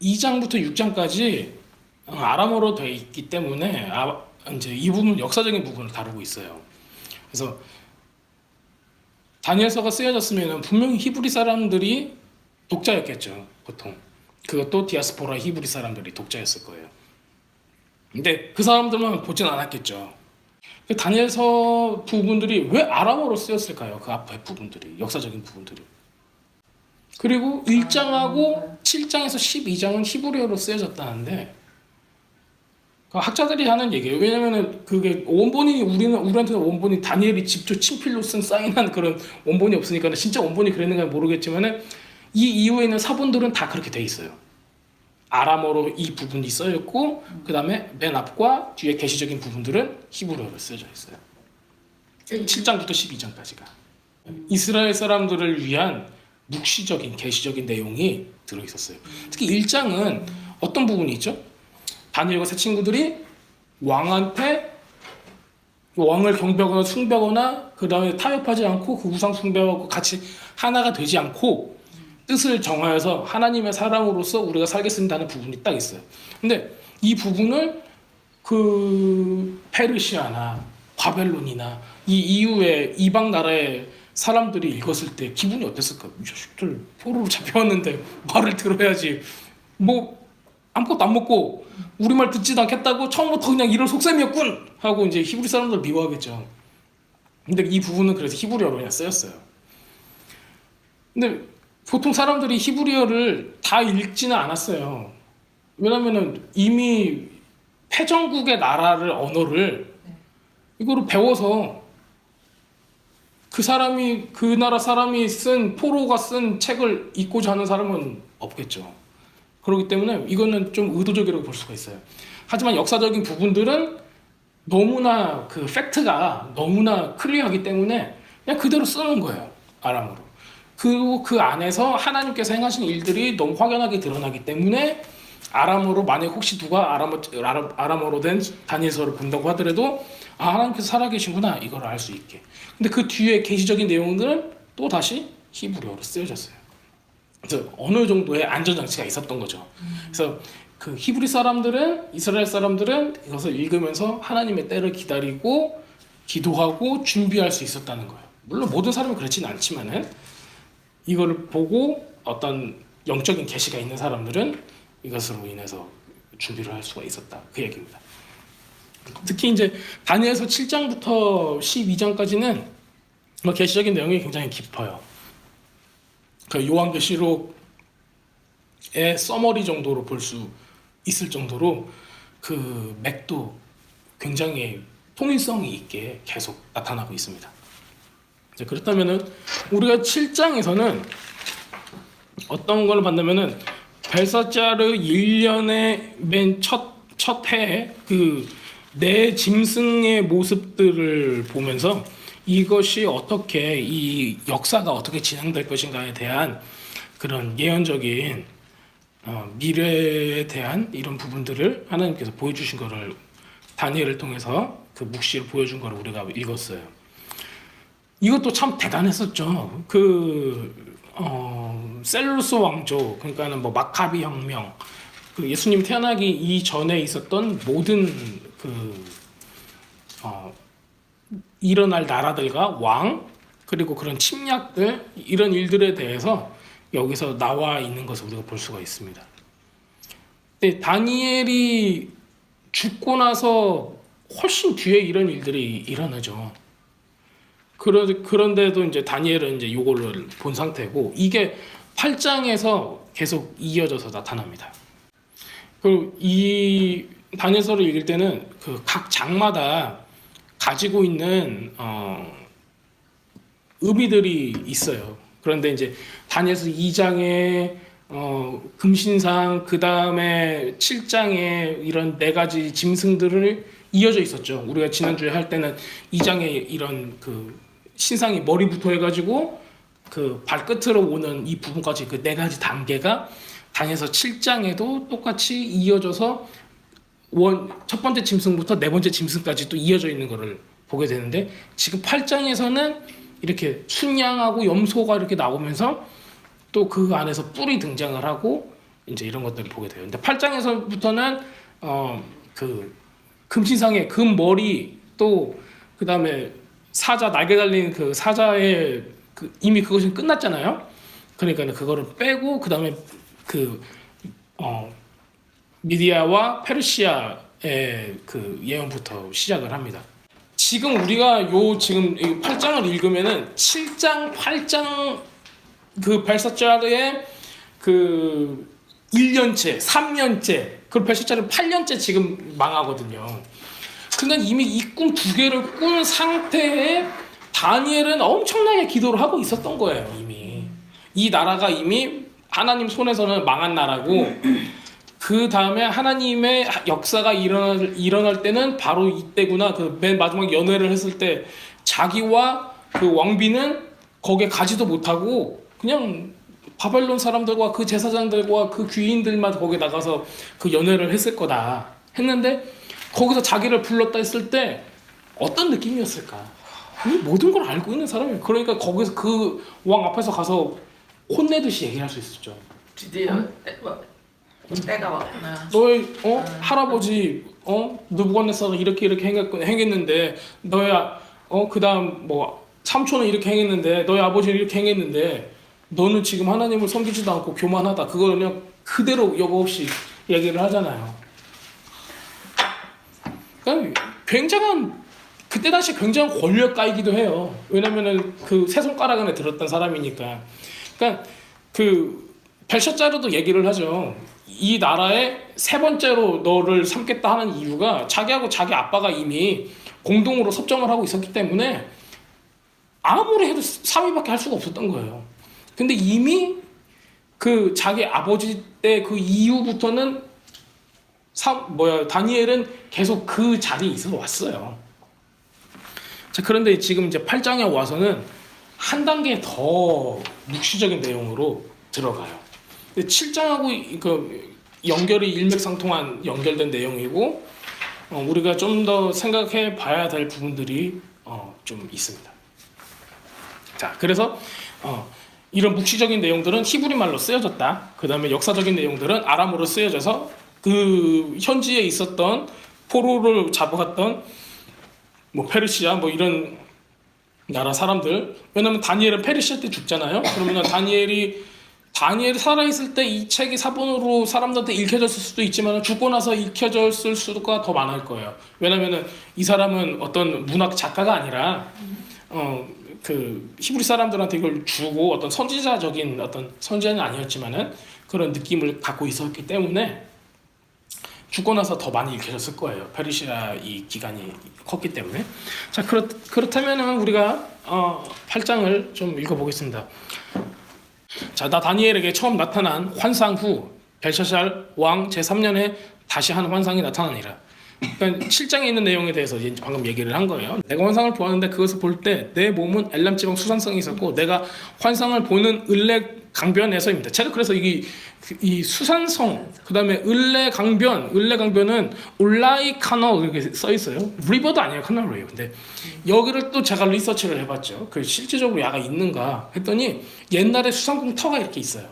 2장부터 6장까지 아람어로 되어 있기 때문에 이제 이 부분 역사적인 부분을 다루고 있어요. 그래서 다니엘서가 쓰여졌으면 분명히 히브리 사람들이 독자였겠죠. 보통 그것도 디아스포라 히브리 사람들이 독자였을 거예요. 근데 그 사람들만 보진 않았겠죠. 그 다니엘서 부분들이 왜 아람어로 쓰였을까요? 그 앞에 부분들이, 역사적인 부분들이. 그리고 1장하고 7장에서 12장은 히브리어로 쓰여졌다는데, 그 학자들이 하는 얘기예요. 왜냐면은 그게 원본이, 우리한테는 원본이 다니엘이 직접 친필로 쓴 사인한 그런 원본이 없으니까 진짜 원본이 그랬는가 모르겠지만은 이 이후에 있는 사본들은 다 그렇게 돼 있어요. 아람어로 이 부분이 써있고, 그 다음에 맨 앞과 뒤에 계시적인 부분들은 히브리어로 쓰여져 있어요. 7장부터 12장까지가 이스라엘 사람들을 위한 묵시적인 계시적인 내용이 들어있었어요. 특히 1장은 어떤 부분이 있죠? 다니엘과 세 친구들이 왕한테 왕을 경배하거나 숭배하거나 그 다음에 타협하지 않고 그 우상 숭배하고 같이 하나가 되지 않고 뜻을 정하여서 하나님의 사람으로서 우리가 살겠습니다 하는 부분이 딱 있어요. 근데 이 부분을 그 페르시아나 바벨론이나 이 이후에 이방 나라의 사람들이 읽었을 때 기분이 어땠을까? 이 자식들 포로로 잡혀왔는데 말을 들어야지. 뭐 아무것도 안 먹고 우리 말 듣지도 않겠다고 처음부터 그냥 이런 속셈이었군 하고 이제 히브리 사람들 미워하겠죠. 근데 이 부분은 그래서 히브리어로 그냥 쓰였어요. 근데 보통 사람들이 히브리어를 다 읽지는 않았어요. 왜냐면은 이미 패전국의 나라를 언어를 이거를 배워서 그 나라 사람이 쓴 포로가 쓴 책을 읽고자 하는 사람은 없겠죠. 그렇기 때문에 이거는 좀 의도적이라고 볼 수가 있어요. 하지만 역사적인 부분들은 너무나 그 팩트가 너무나 클리어하기 때문에 그냥 그대로 쓰는 거예요. 아람어로. 그리고 그 안에서 하나님께서 행하신 일들이 너무 확연하게 드러나기 때문에 아람어로, 만약 혹시 누가 아람어로 된 다니엘서를 본다고 하더라도 하나님께서 살아계신구나 이걸 알 수 있게. 근데 그 뒤에 계시적인 내용들은 또 다시 히브리어로 쓰여졌어요. 그래서 어느 정도의 안전장치가 있었던 거죠. 그래서 그 히브리 사람들은, 이스라엘 사람들은 이것을 읽으면서 하나님의 때를 기다리고 기도하고 준비할 수 있었다는 거예요. 물론 모든 사람이 그렇지는 않지만은 이거를 보고 어떤 영적인 계시가 있는 사람들은 이것으로 인해서 준비를 할 수가 있었다. 그 얘기입니다. 특히 이제 다니엘서 7장부터 12장까지는 계시적인 내용이 굉장히 깊어요. 그 요한계시록의 서머리 정도로 볼 수 있을 정도로 그 맥도 굉장히 통일성이 있게 계속 나타나고 있습니다. 그렇다면은 우리가 7장에서는 어떤 걸 봤냐면은 벨사짜르 1년의 맨 첫 해에 그 내 짐승의 모습들을 보면서 이것이 어떻게, 이 역사가 어떻게 진행될 것인가에 대한 그런 예언적인 미래에 대한 이런 부분들을 하나님께서 보여주신 것을 다니엘을 통해서 그 묵시를 보여준 것을 우리가 읽었어요. 이것도 참 대단했었죠. 셀루스 왕조, 그러니까는 뭐 마카비 혁명, 그 예수님 태어나기 이전에 있었던 모든 일어날 나라들과 왕, 그리고 그런 침략들, 이런 일들에 대해서 여기서 나와 있는 것을 우리가 볼 수가 있습니다. 근데 다니엘이 죽고 나서 훨씬 뒤에 이런 일들이 일어나죠. 그런데도 이제 다니엘은 이제 요거를 본 상태고, 이게 8장에서 계속 이어져서 나타납니다. 그리고 이 다니엘서를 읽을 때는 그 각 장마다 가지고 있는 의미들이 있어요. 그런데 이제 다니엘서 2장에 금신상, 그 다음에 7장에 이런 4가지 짐승들을 이어져 있었죠. 우리가 지난주에 할 때는 2장에 이런 그 신상이 머리부터 해가지고 그 발끝으로 오는 이 부분까지 그 4가지 단계가 다니엘서 7장에도 똑같이 이어져서 첫 번째 짐승부터 4번째 짐승까지 또 이어져 있는 것을 보게 되는데, 지금 8장에서는 이렇게 순양하고 염소가 이렇게 나오면서 또 그 안에서 뿔이 등장을 하고 이제 이런 것들을 보게 돼요. 근데 8장에서부터는 그 금신상의 금머리 또 그다음에 사자 날개 달린 그 사자의 이미 그것이 끝났잖아요. 그러니까 그거를 빼고 그다음에 미디아와 페르시아의 그 예언부터 시작을 합니다. 지금 우리가 지금 8장을 읽으면은 7장, 8장 그 벨사짜르의 그 1년째, 3년째, 그 벨사짜르 8년째 지금 망하거든요. 그러니까 이미 이 꿈 두 개를 꾼 상태에 다니엘은 엄청나게 기도를 하고 있었던 거예요. 이미 이 나라가 이미 하나님 손에서는 망한 나라고 그 다음에 하나님의 역사가 일어날 때는 바로 이때구나. 그 맨 마지막 연회를 했을 때 자기와 그 왕비는 거기에 가지도 못하고 그냥 바벨론 사람들과 그 제사장들과 그 귀인들만 거기에 나가서 그 연회를 했을 거다 했는데 거기서 자기를 불렀다 했을 때 어떤 느낌이었을까? 모든 걸 알고 있는 사람이에요. 그러니까 거기서 그 왕 앞에서 가서 혼내듯이 얘기할 수 있었죠. 드디어 때가 왔구나. 너의 할아버지 느부갓네살은 이렇게 행했는데 너의 그다음 뭐 삼촌은 이렇게 행했는데 너의 아버지는 이렇게 행했는데 너는 지금 하나님을 섬기지도 않고 교만하다. 그걸 그냥 그대로 여과 없이 얘기를 하잖아요. 그러니까 굉장한 그때 당시 굉장한 권력가이기도 해요. 왜냐면은 그 세 손가락 안에 들었던 사람이니까. 그러니까 그 벨샤짜르도 얘기를 하죠. 이 나라의 세 번째로 너를 삼겠다 하는 이유가 자기하고 자기 아빠가 이미 공동으로 섭정을 하고 있었기 때문에 아무리 해도 3위밖에 할 수가 없었던 거예요. 근데 이미 그 자기 아버지 때 그 이후부터는 다니엘은 계속 그 자리에 있어 왔어요. 자, 그런데 지금 이제 8장에 와서는 한 단계 더 묵시적인 내용으로 들어가요. 7장하고 그 연결이 일맥상통한 연결된 내용이고 우리가 좀 더 생각해 봐야 될 부분들이 좀 있습니다. 자, 그래서 이런 묵시적인 내용들은 히브리 말로 쓰여졌다. 그 다음에 역사적인 내용들은 아람어로 쓰여져서 그 현지에 있었던 포로를 잡아갔던 뭐 페르시아 뭐 이런 나라 사람들, 왜냐면 다니엘은 페르시아 때 죽잖아요. 그러면 다니엘이 살아있을 때 이 책이 사본으로 사람들한테 읽혀졌을 수도 있지만 죽고 나서 읽혀졌을 수가 더 많을 거예요. 왜냐면은 이 사람은 어떤 문학 작가가 아니라 그 히브리 사람들한테 이걸 주고 어떤 선지자는 아니었지만은 그런 느낌을 갖고 있었기 때문에 죽고 나서 더 많이 읽혀졌을 거예요. 페르시아 이 기간이 컸기 때문에. 자, 그렇다면은 우리가 8장을 좀 읽어보겠습니다. 자, 다니엘에게 처음 나타난 환상 후 벨샤샬 왕 제3년에 다시 한 환상이 나타나니라. 그러니까 7장에 있는 내용에 대해서 이제 방금 얘기를 한 거예요. 내가 환상을 보았는데 그것을 볼 때 내 몸은 엘람 지방 수산성이 있었고 내가 환상을 보는 을레 강변에서입니다. 제가 그래서 이 수산성, 그다음에 을레 강변은 올라이 카널 이렇게 써 있어요. 리버도 아니에요, 카널이에요. 근데 여기를 또 제가 리서치를 해봤죠. 그 실질적으로 야가 있는가 했더니 옛날에 수산공 터가 이렇게 있어요.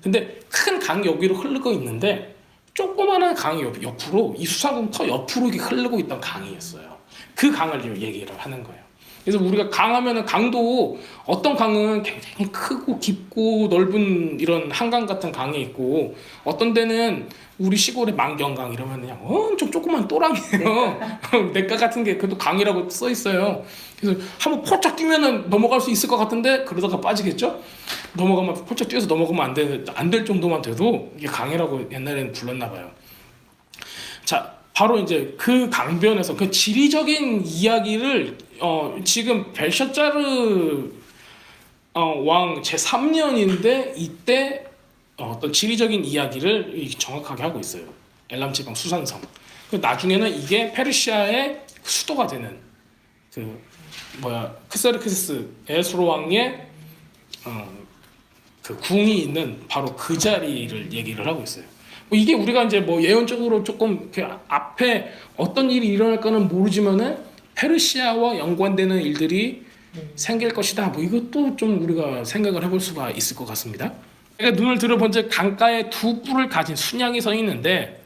근데 큰 강이 여기로 흐르고 있는데 조그마한 강이 옆으로 이 수산공 터 옆으로 이렇게 흐르고 있던 강이었어요. 그 강을 얘기를 하는 거예요. 그래서 우리가 강하면은 강도 어떤 강은 굉장히 크고 깊고 넓은 이런 한강 같은 강이 있고 어떤 데는 우리 시골의 망경강 이러면 그냥 엄청 조그만 또랑이에요. 냇가 같은 게 그래도 강이라고 써 있어요. 그래서 한번 폴짝 뛰면은 넘어갈 수 있을 것 같은데 그러다가 빠지겠죠? 폴짝 뛰어서 넘어가면 안 될 정도만 돼도 이게 강이라고 옛날에는 불렀나 봐요. 자, 바로 이제 그 강변에서 그 지리적인 이야기를 지금 벨샤짜르 왕 제3년인데 이때 어떤 지리적인 이야기를 정확하게 하고 있어요. 엘람 지방 수산성. 나중에는 이게 페르시아의 수도가 되는 크세르크세스 에스로 왕의 그 궁이 있는 바로 그 자리를 얘기를 하고 있어요. 이게 우리가 이제 뭐 예언적으로 조금 그 앞에 어떤 일이 일어날까는 모르지만은 페르시아와 연관되는 일들이 생길 것이다. 뭐 이것도 좀 우리가 생각을 해볼 수가 있을 것 같습니다. 내가 눈을 들어본 적 강가에 두 뿔을 가진 순양이 서 있는데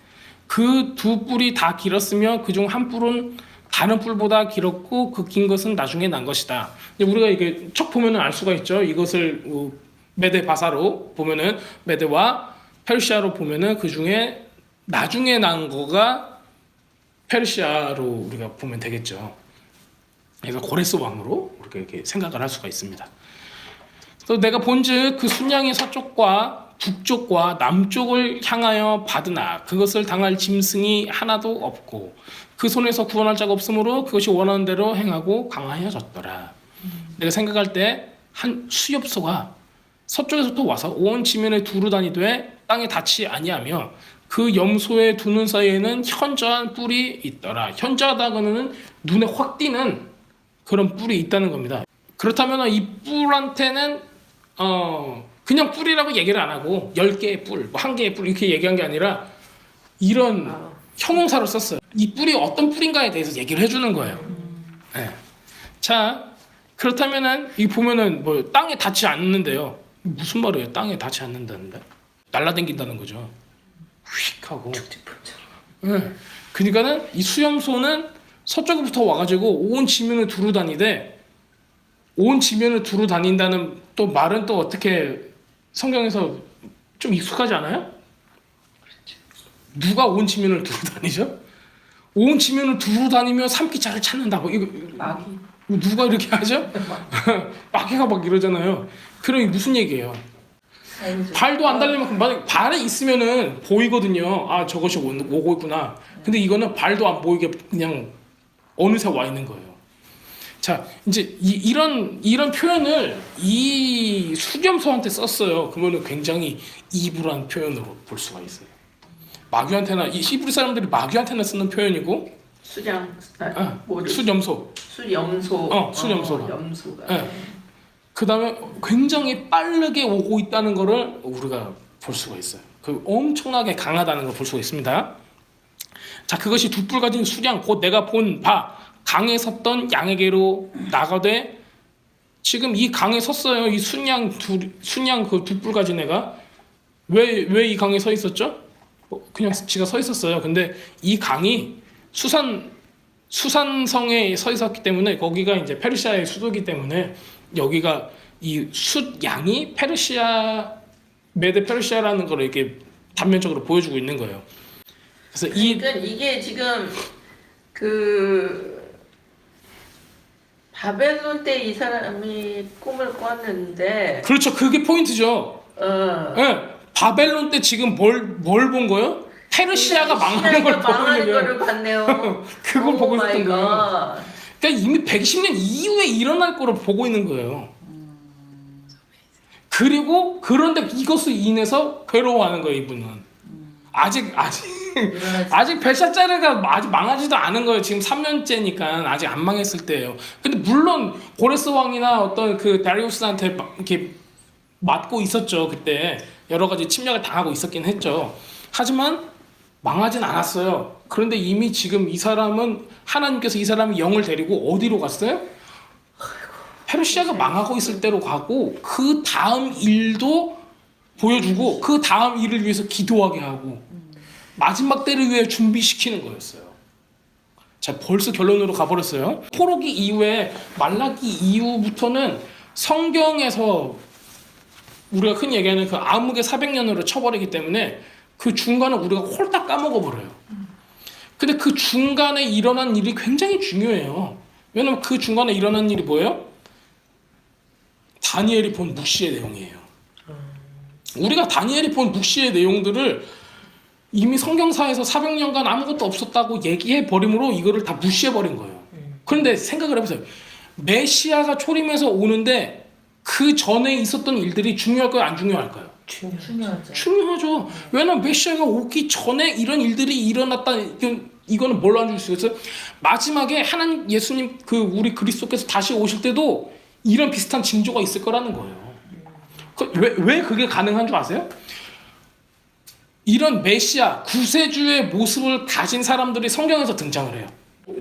그 두 뿔이 다 길었으며 그중 한 뿔은 다른 뿔보다 길었고 그 긴 것은 나중에 난 것이다. 우리가 이게 척 보면은 알 수가 있죠. 이것을 메데 바사로 보면은 메데와 페르시아로 보면은 그 중에 나중에 난 거가 페르시아로 우리가 보면 되겠죠. 그래서 고레스 왕으로 우리가 이렇게 생각을 할 수가 있습니다. 또 내가 본즉 그 순양이 서쪽과 북쪽과 남쪽을 향하여 받으나 그것을 당할 짐승이 하나도 없고 그 손에서 구원할 자가 없으므로 그것이 원하는 대로 행하고 강하여졌더라. 내가 생각할 때 한 수엽소가 서쪽에서부터 와서 온 지면에 두루 다니되 땅에 닿지 아니하며 그 염소의 두 눈 사이에는 현저한 뿔이 있더라. 현저하다고는 눈에 확 띄는 그런 뿔이 있다는 겁니다. 그렇다면 이 뿔한테는 그냥 뿔이라고 얘기를 안 하고 10개의 뿔, 뭐 1개의 뿔 이렇게 얘기한 게 아니라 이런 형용사를 썼어요. 이 뿔이 어떤 뿔인가에 대해서 얘기를 해주는 거예요. 네. 자, 그렇다면은 이 보면은 뭐 땅에 닿지 않는데요. 무슨 말이에요? 땅에 닿지 않는다는데? 날라다닌다는 거죠. 휙 하고. 네. 그러니까는 이 수염소는 서쪽부터 와가지고 온 지면을 두루 다니되 온 지면을 두루 다닌다는 또 말은 또 어떻게 성경에서 좀 익숙하지 않아요? 누가 온 지면을 두루 다니죠? 온 지면을 두루 다니며 삼키자를 찾는다고 이거 마귀. 누가 이렇게 하죠? 마귀가 막 이러잖아요. 그럼 이게 무슨 얘기예요? 발도 안 달리면 만약 발에 있으면은 보이거든요. 아 저것이 오고 있구나. 근데 이거는 발도 안 보이게 그냥 어느새 와 있는 거예요. 자 이제 이런 표현을 이 수렴소한테 썼어요. 그러면은 굉장히 이불한 표현으로 볼 수가 있어요. 마귀한테나 이 히브리 사람들이 마귀한테나 쓰는 표현이고 수염소. 수염소가. 염소가. 네. 그 다음에 굉장히 빠르게 오고 있다는 거를 우리가 볼 수가 있어요. 그 엄청나게 강하다는 걸 볼 수가 있습니다. 자, 그것이 두 뿔 가진 수량 곧 내가 본 바 강에 섰던 양에게로 나가되 지금 이 강에 섰어요. 이 순양 그 두 뿔 가진 애가 왜 이 강에 서 있었죠? 그냥 지가 서 있었어요. 근데 이 강이 수산성에 서 있었기 때문에 거기가 이제 페르시아의 수도이기 때문에 여기가 이 숫양이 메데 페르시아라는 걸 이렇게 단면적으로 보여주고 있는 거예요. 그래서 그러니까 이게 지금 그 바벨론 때 이 사람이 꿈을 꿨는데 그렇죠. 그게 포인트죠. 네, 바벨론 때 지금 뭘 본 거예요? 페르시아가 망하는 걸 보고 있는 거를 봤네요. 그걸 보고 있었던 거예요. 갓. 그러니까 이미 110년 이후에 일어날 거를 보고 있는 거예요. 그리고 그런데 이것을 인해서 괴로워하는 거예요. 이분은 아직 벨샤짜르가 아직 망하지도 않은 거예요. 지금 3년째니까 아직 안 망했을 때예요. 근데 물론 고레스 왕이나 어떤 그 다리우스한테 이렇게 맞고 있었죠. 그때 여러 가지 침략을 당하고 있었긴 했죠. 하지만 망하진 않았어요. 그런데 이미 지금 이 사람은 하나님께서 이 사람이 영을 데리고 어디로 갔어요? 페르시아가 망하고 있을 때로 가고 그 다음 일도 보여주고 그 다음 일을 위해서 기도하게 하고 마지막 때를 위해 준비시키는 거였어요. 자, 벌써 결론으로 가버렸어요. 포로기 이후에 말라기 이후부터는 성경에서 우리가 흔히 얘기하는 그 암흑의 400년으로 쳐버리기 때문에 그 중간을 우리가 홀딱 까먹어버려요. 근데 그 중간에 일어난 일이 굉장히 중요해요. 왜냐면 그 중간에 일어난 일이 뭐예요? 다니엘이 본 묵시의 내용이에요. 우리가 다니엘이 본 묵시의 내용들을 이미 성경사에서 400년간 아무것도 없었다고 얘기해버림으로 이거를 다 무시해버린 거예요. 그런데 생각을 해보세요. 메시아가 초림해서 오는데 그 전에 있었던 일들이 중요할까요? 안 중요할까요? 중요하죠. 중요하죠. 왜냐면 메시아가 오기 전에 이런 일들이 일어났다. 이거는 뭘로 안 줄 수 있어요? 마지막에 하나님 예수님 그 우리 그리스도께서 다시 오실 때도 이런 비슷한 징조가 있을 거라는 거예요. 왜 그게 가능한 줄 아세요? 이런 메시아 구세주의 모습을 가진 사람들이 성경에서 등장을 해요.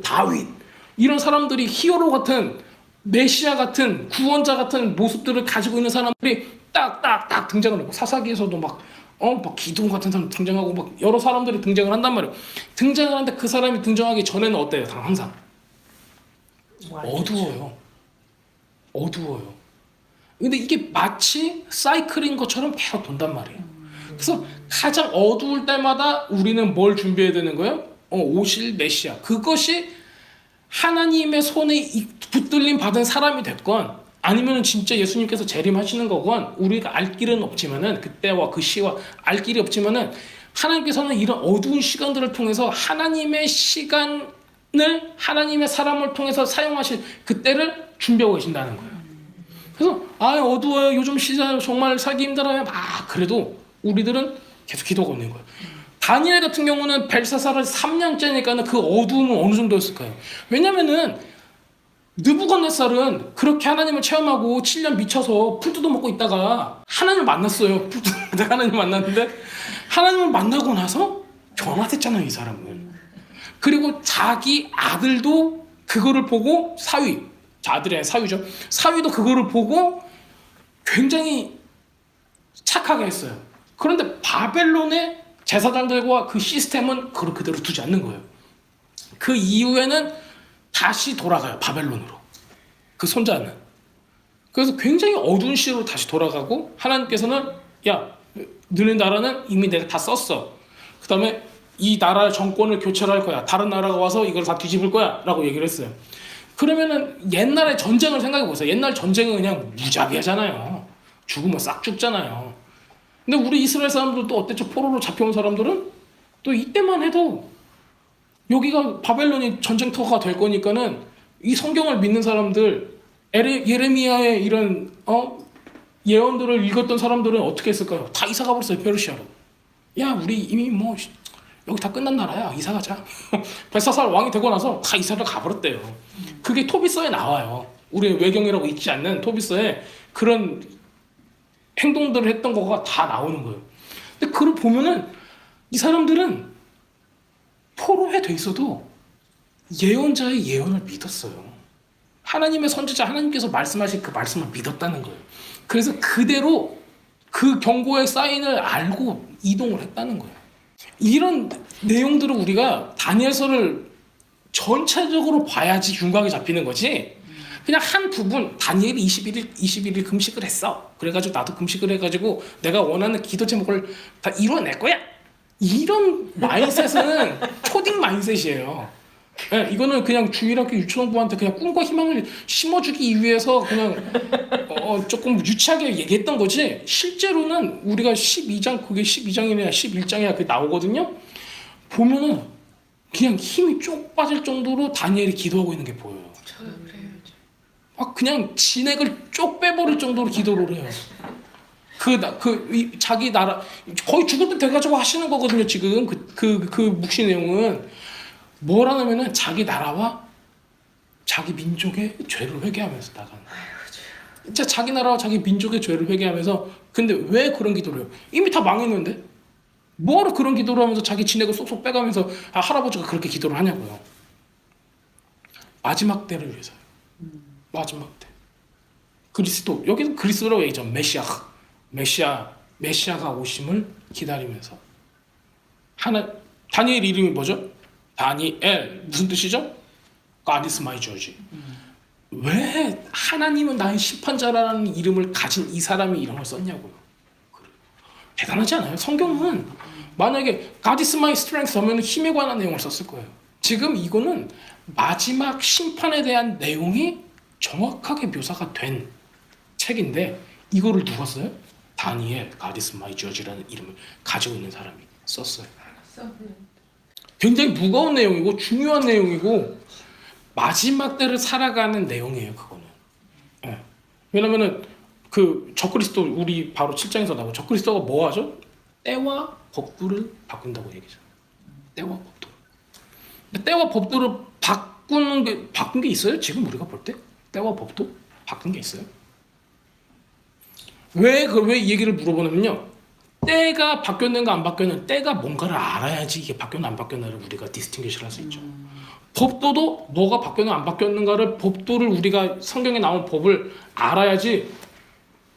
다윗 이런 사람들이 히어로 같은 메시아 같은 구원자 같은 모습들을 가지고 있는 사람들이 딱딱딱 등장을 하고 사사기에서도 막 기도원 같은 사람 등장하고 막 여러 사람들이 등장을 한단 말이에요. 등장을 하는데 그 사람이 등장하기 전에는 어때요? 항상 어두워요. 어두워요. 근데 이게 마치 사이클인 것처럼 계속 돈단 말이에요. 그래서 가장 어두울 때마다 우리는 뭘 준비해야 되는 거예요? 오실 메시아. 그것이 하나님의 손에 붙들림 받은 사람이 됐건 아니면 진짜 예수님께서 재림하시는 거건 우리가 알 길은 없지만은 그때와 그 시와 알 길이 없지만은 하나님께서는 이런 어두운 시간들을 통해서 하나님의 시간을 하나님의 사람을 통해서 사용하실 그때를 준비하고 계신다는 거예요. 그래서 어두워요. 요즘 시장 정말 살기 힘들어요. 그래도 우리들은 계속 기도하고 있는 거예요. 다니엘 같은 경우는 벨사살을 3년째니까는 그 어두움은 어느 정도였을까요? 왜냐면은 느부갓네살은 그렇게 하나님을 체험하고 7년 미쳐서 풀 뜯어먹고 있다가 하나님을 만났어요. 풀 뜯어먹다가 하나님을 만났는데 하나님을 만나고 나서 변화됐잖아요, 이 사람은. 그리고 자기 아들도 그거를 보고 아들이 아니라 사위죠. 사위도 그거를 보고 굉장히 착하게 했어요. 그런데 바벨론의 제사장들과 그 시스템은 그걸 그대로 두지 않는 거예요. 그 이후에는 다시 돌아가요. 바벨론으로. 그 손자는. 그래서 굉장히 어두운 시로 다시 돌아가고 하나님께서는 너네 나라는 이미 내가 다 썼어. 그 다음에 이 나라의 정권을 교체를 할 거야. 다른 나라가 와서 이걸 다 뒤집을 거야. 라고 얘기를 했어요. 그러면은 옛날의 전쟁을 생각해 보세요. 옛날 전쟁은 그냥 무자비하잖아요. 죽으면 싹 죽잖아요. 근데 우리 이스라엘 사람들도 어땠죠? 포로로 잡혀온 사람들은 또 이때만 해도 여기가 바벨론이 전쟁터가 될 거니까는 이 성경을 믿는 사람들 예레미야의 이런 예언들을 읽었던 사람들은 어떻게 했을까요? 다 이사 가버렸어요. 페르시아로. 우리 이미 여기 다 끝난 나라야. 이사 가자. 벨사살 왕이 되고 나서 다 이사를 가버렸대요. 그게 토비서에 나와요. 우리 외경이라고 있지 않는 토비서에 그런 행동들을 했던 거가 다 나오는 거예요. 근데 그걸 보면은 이 사람들은 포로에 돼 있어도 예언자의 예언을 믿었어요. 하나님의 선지자 하나님께서 말씀하신 그 말씀을 믿었다는 거예요. 그래서 그대로 그 경고의 사인을 알고 이동을 했다는 거예요. 이런 내용들을 우리가 다니엘서를 전체적으로 봐야지 윤곽이 잡히는 거지. 그냥 한 부분 다니엘이 21일 금식을 했어. 그래가지고 나도 금식을 해가지고 내가 원하는 기도 제목을 다 이뤄낼 거야. 이런 마인셋은 초딩 마인셋이에요. 이거는 그냥 주일학교 유치원부한테 그냥 꿈과 희망을 심어주기 위해서 그냥 조금 유치하게 얘기했던 거지. 실제로는 우리가 12장 그게 12장이냐 11장이야 그게 나오거든요. 보면은 그냥 힘이 쪽 빠질 정도로 다니엘이 기도하고 있는 게 보여요. 저도 그래요. 그냥 진액을 쪽 빼버릴 정도로 기도를 해요. 자기 나라 거의 죽을 때 돼가지고 하시는 거거든요. 지금 그 묵시 내용은 뭐라냐면은 자기 나라와 자기 민족의 죄를 회개하면서 나가는. 진짜 자기 나라와 자기 민족의 죄를 회개하면서. 근데 왜 그런 기도를 해요? 이미 다 망했는데 뭐하러 그런 기도를 하면서 자기 진액을 쏙쏙 빼가면서 할아버지가 그렇게 기도를 하냐고요. 마지막 때를 위해서요. 마지막 때. 그리스도 여기는 그리스도라고 얘기죠. 메시아가 오심을 기다리면서. 다니엘 이름이 뭐죠? 다니엘 무슨 뜻이죠? God is my judge. 왜 하나님은 나의 심판자라는 이름을 가진 이 사람이 이런 걸 썼냐고요. 대단하지 않아요? 성경은 만약에 God is my strength 하면 힘에 관한 내용을 썼을 거예요. 지금 이거는 마지막 심판에 대한 내용이 정확하게 묘사가 된 책인데 이거를 누가 써요? 다니엘 God is my judge라는 이름을 가지고 있는 사람이 썼어요. 굉장히 무거운 내용이고 중요한 내용이고 마지막 때를 살아가는 내용이에요. 그거는. 왜냐면은 그 적그리스도 우리 바로 7장에서 나오고 적그리스도가 뭐 하죠? 때와 법도를 바꾼다고 얘기죠. 때와 법도. 때와 법도를 바꾼 게 있어요? 지금 우리가 볼 때? 때와 법도 바꾼 게 있어요? 왜 이 얘기를 물어보냐면요. 때가 바뀌었는가 안 바뀌었는가 때가 뭔가를 알아야지 이게 바뀌었나 안 바뀌었나를 우리가 디스팅귀시를 할 수 있죠. 법도도 뭐가 바뀌었는가 안 바뀌었는가를 법도를 우리가 성경에 나온 법을 알아야지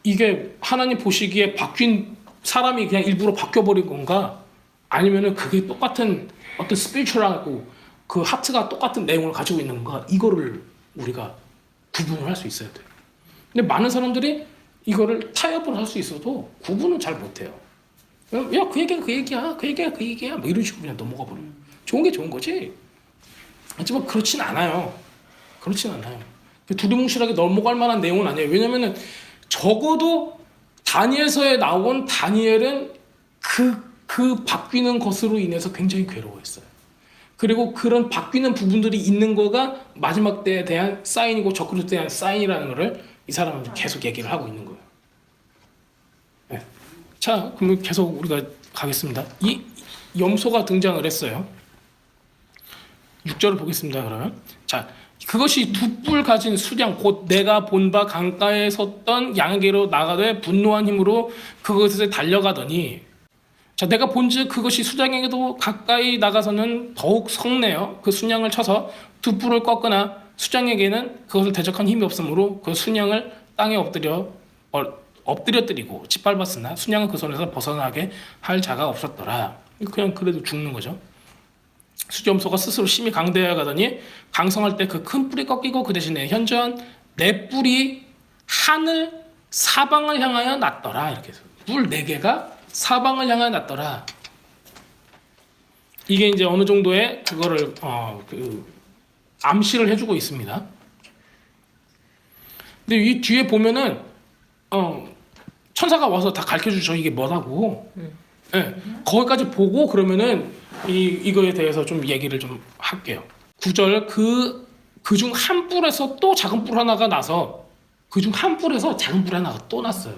이게 하나님 보시기에 바뀐 사람이 그냥 일부러 바뀌어버린 건가 아니면은 그게 똑같은 어떤 스피리추얼하고 그 하트가 똑같은 내용을 가지고 있는 건가 이거를 우리가 구분을 할 수 있어야 돼요. 근데 많은 사람들이 이거를 타협을 할 수 있어도 구분은 잘 못해요. 야, 그 얘기야, 그 얘기야, 그 얘기야, 그 얘기야, 뭐 이런 식으로 그냥 넘어가 버려요. 좋은 게 좋은 거지. 하지만 그렇진 않아요. 그렇진 않아요. 두리뭉실하게 넘어갈 만한 내용은 아니에요. 왜냐면은 적어도 다니엘서에 나온 다니엘은 그 바뀌는 것으로 인해서 굉장히 괴로워했어요. 그리고 그런 바뀌는 부분들이 있는 거가 마지막 때에 대한 사인이고 적그리스도에 대한 사인이라는 거를 이 사람은 계속 얘기를 하고 있는 거예요. 네. 자, 그럼 계속 우리가 가겠습니다. 이 염소가 등장을 했어요. 6절을 보겠습니다. 그러면 자, 그것이 두 뿔 가진 수량 곧 내가 본 바 강가에 섰던 양에게로 나가되 분노한 힘으로 그것에 달려가더니 자, 내가 본즉 그것이 수장에게도 가까이 나가서는 더욱 성내어 그 순양을 쳐서 두 뿔을 꺾으나 수장에게는 그것을 대적한 힘이 없으므로 그 순양을 땅에 엎드려뜨리고 짓밟았으나 순양은 그 손에서 벗어나게 할 자가 없었더라. 그냥 그래도 죽는 거죠. 수염소가 스스로 심히 강대하여 가더니 강성할 때 그 큰 뿔이 꺾이고 그 대신에 현저한 내 뿔이 하늘 사방을 향하여 났더라. 이렇게 해서 뿔 4개가 사방을 향하여 났더라. 이게 이제 어느 정도의 그거를 암시를 해주고 있습니다. 근데 이 뒤에 보면은 천사가 와서 다 가르쳐주죠. 이게 뭐라고. 네, 거기까지 보고 그러면은 이거에 대해서 좀 얘기를 좀 할게요. 9절 그중 한 뿔에서 또 작은 뿔 하나가 나서 그중 한 뿔에서 작은 뿔 하나가 또 났어요.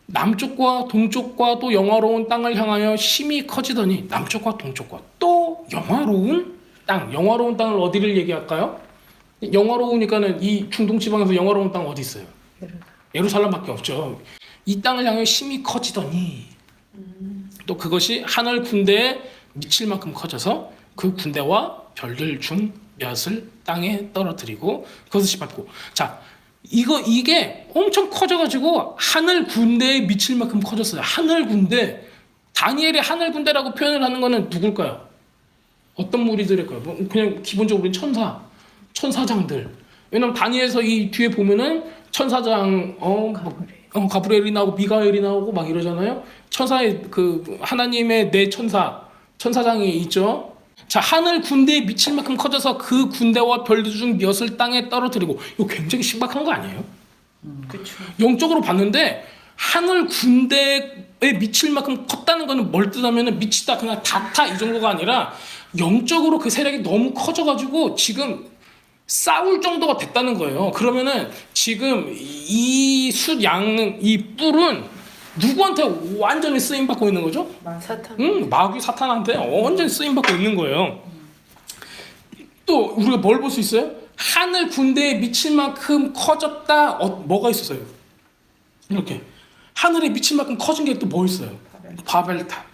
남쪽과 동쪽과 또 영화로운 땅을 향하여 심히 커지더니 남쪽과 동쪽과 또 영화로운 땅. 영화로운 땅을 어디를 얘기할까요? 영화로우니까는 이 중동 지방에서 영화로운 땅 어디 있어요? 예루살렘밖에 없죠. 이 땅을 향해 심히 커지더니 또 그것이 하늘 군대에 미칠 만큼 커져서 그 군대와 별들 중 몇을 땅에 떨어뜨리고 그것을 씹었고. 자, 이게 엄청 커져가지고 하늘 군대에 미칠 만큼 커졌어요. 하늘 군대. 다니엘이 하늘 군대라고 표현을 하는 거는 누굴까요? 어떤 무리들일까요? 뭐 그냥 기본적으로 천사장들. 왜냐면 다니엘서 이 뒤에 보면은 천사장 가브리엘이 나오고 미가엘이 나오고 막 이러잖아요. 천사의 그 하나님의 네 천사장이 있죠. 자, 하늘 군대에 미칠 만큼 커져서 그 군대와 별들 중 몇을 땅에 떨어뜨리고. 이거 굉장히 신박한 거 아니에요? 그렇죠. 영적으로 봤는데 하늘 군대에 미칠 만큼 컸다는 거는 뭘 뜻하면은 미치다 그냥 다타 이 정도가 아니라 영적으로 그 세력이 너무 커져가지고 지금 싸울 정도가 됐다는 거예요. 그러면은 지금 이 뿔은 누구한테 완전히 쓰임 받고 있는 거죠? 사탄. 마귀 사탄한테 완전히 쓰임 받고 있는 거예요. 또 우리가 뭘 볼 수 있어요? 하늘 군대에 미칠 만큼 커졌다. 뭐가 있었어요? 이렇게 하늘에 미칠 만큼 커진 게 또 뭐 있어요? 바벨탑.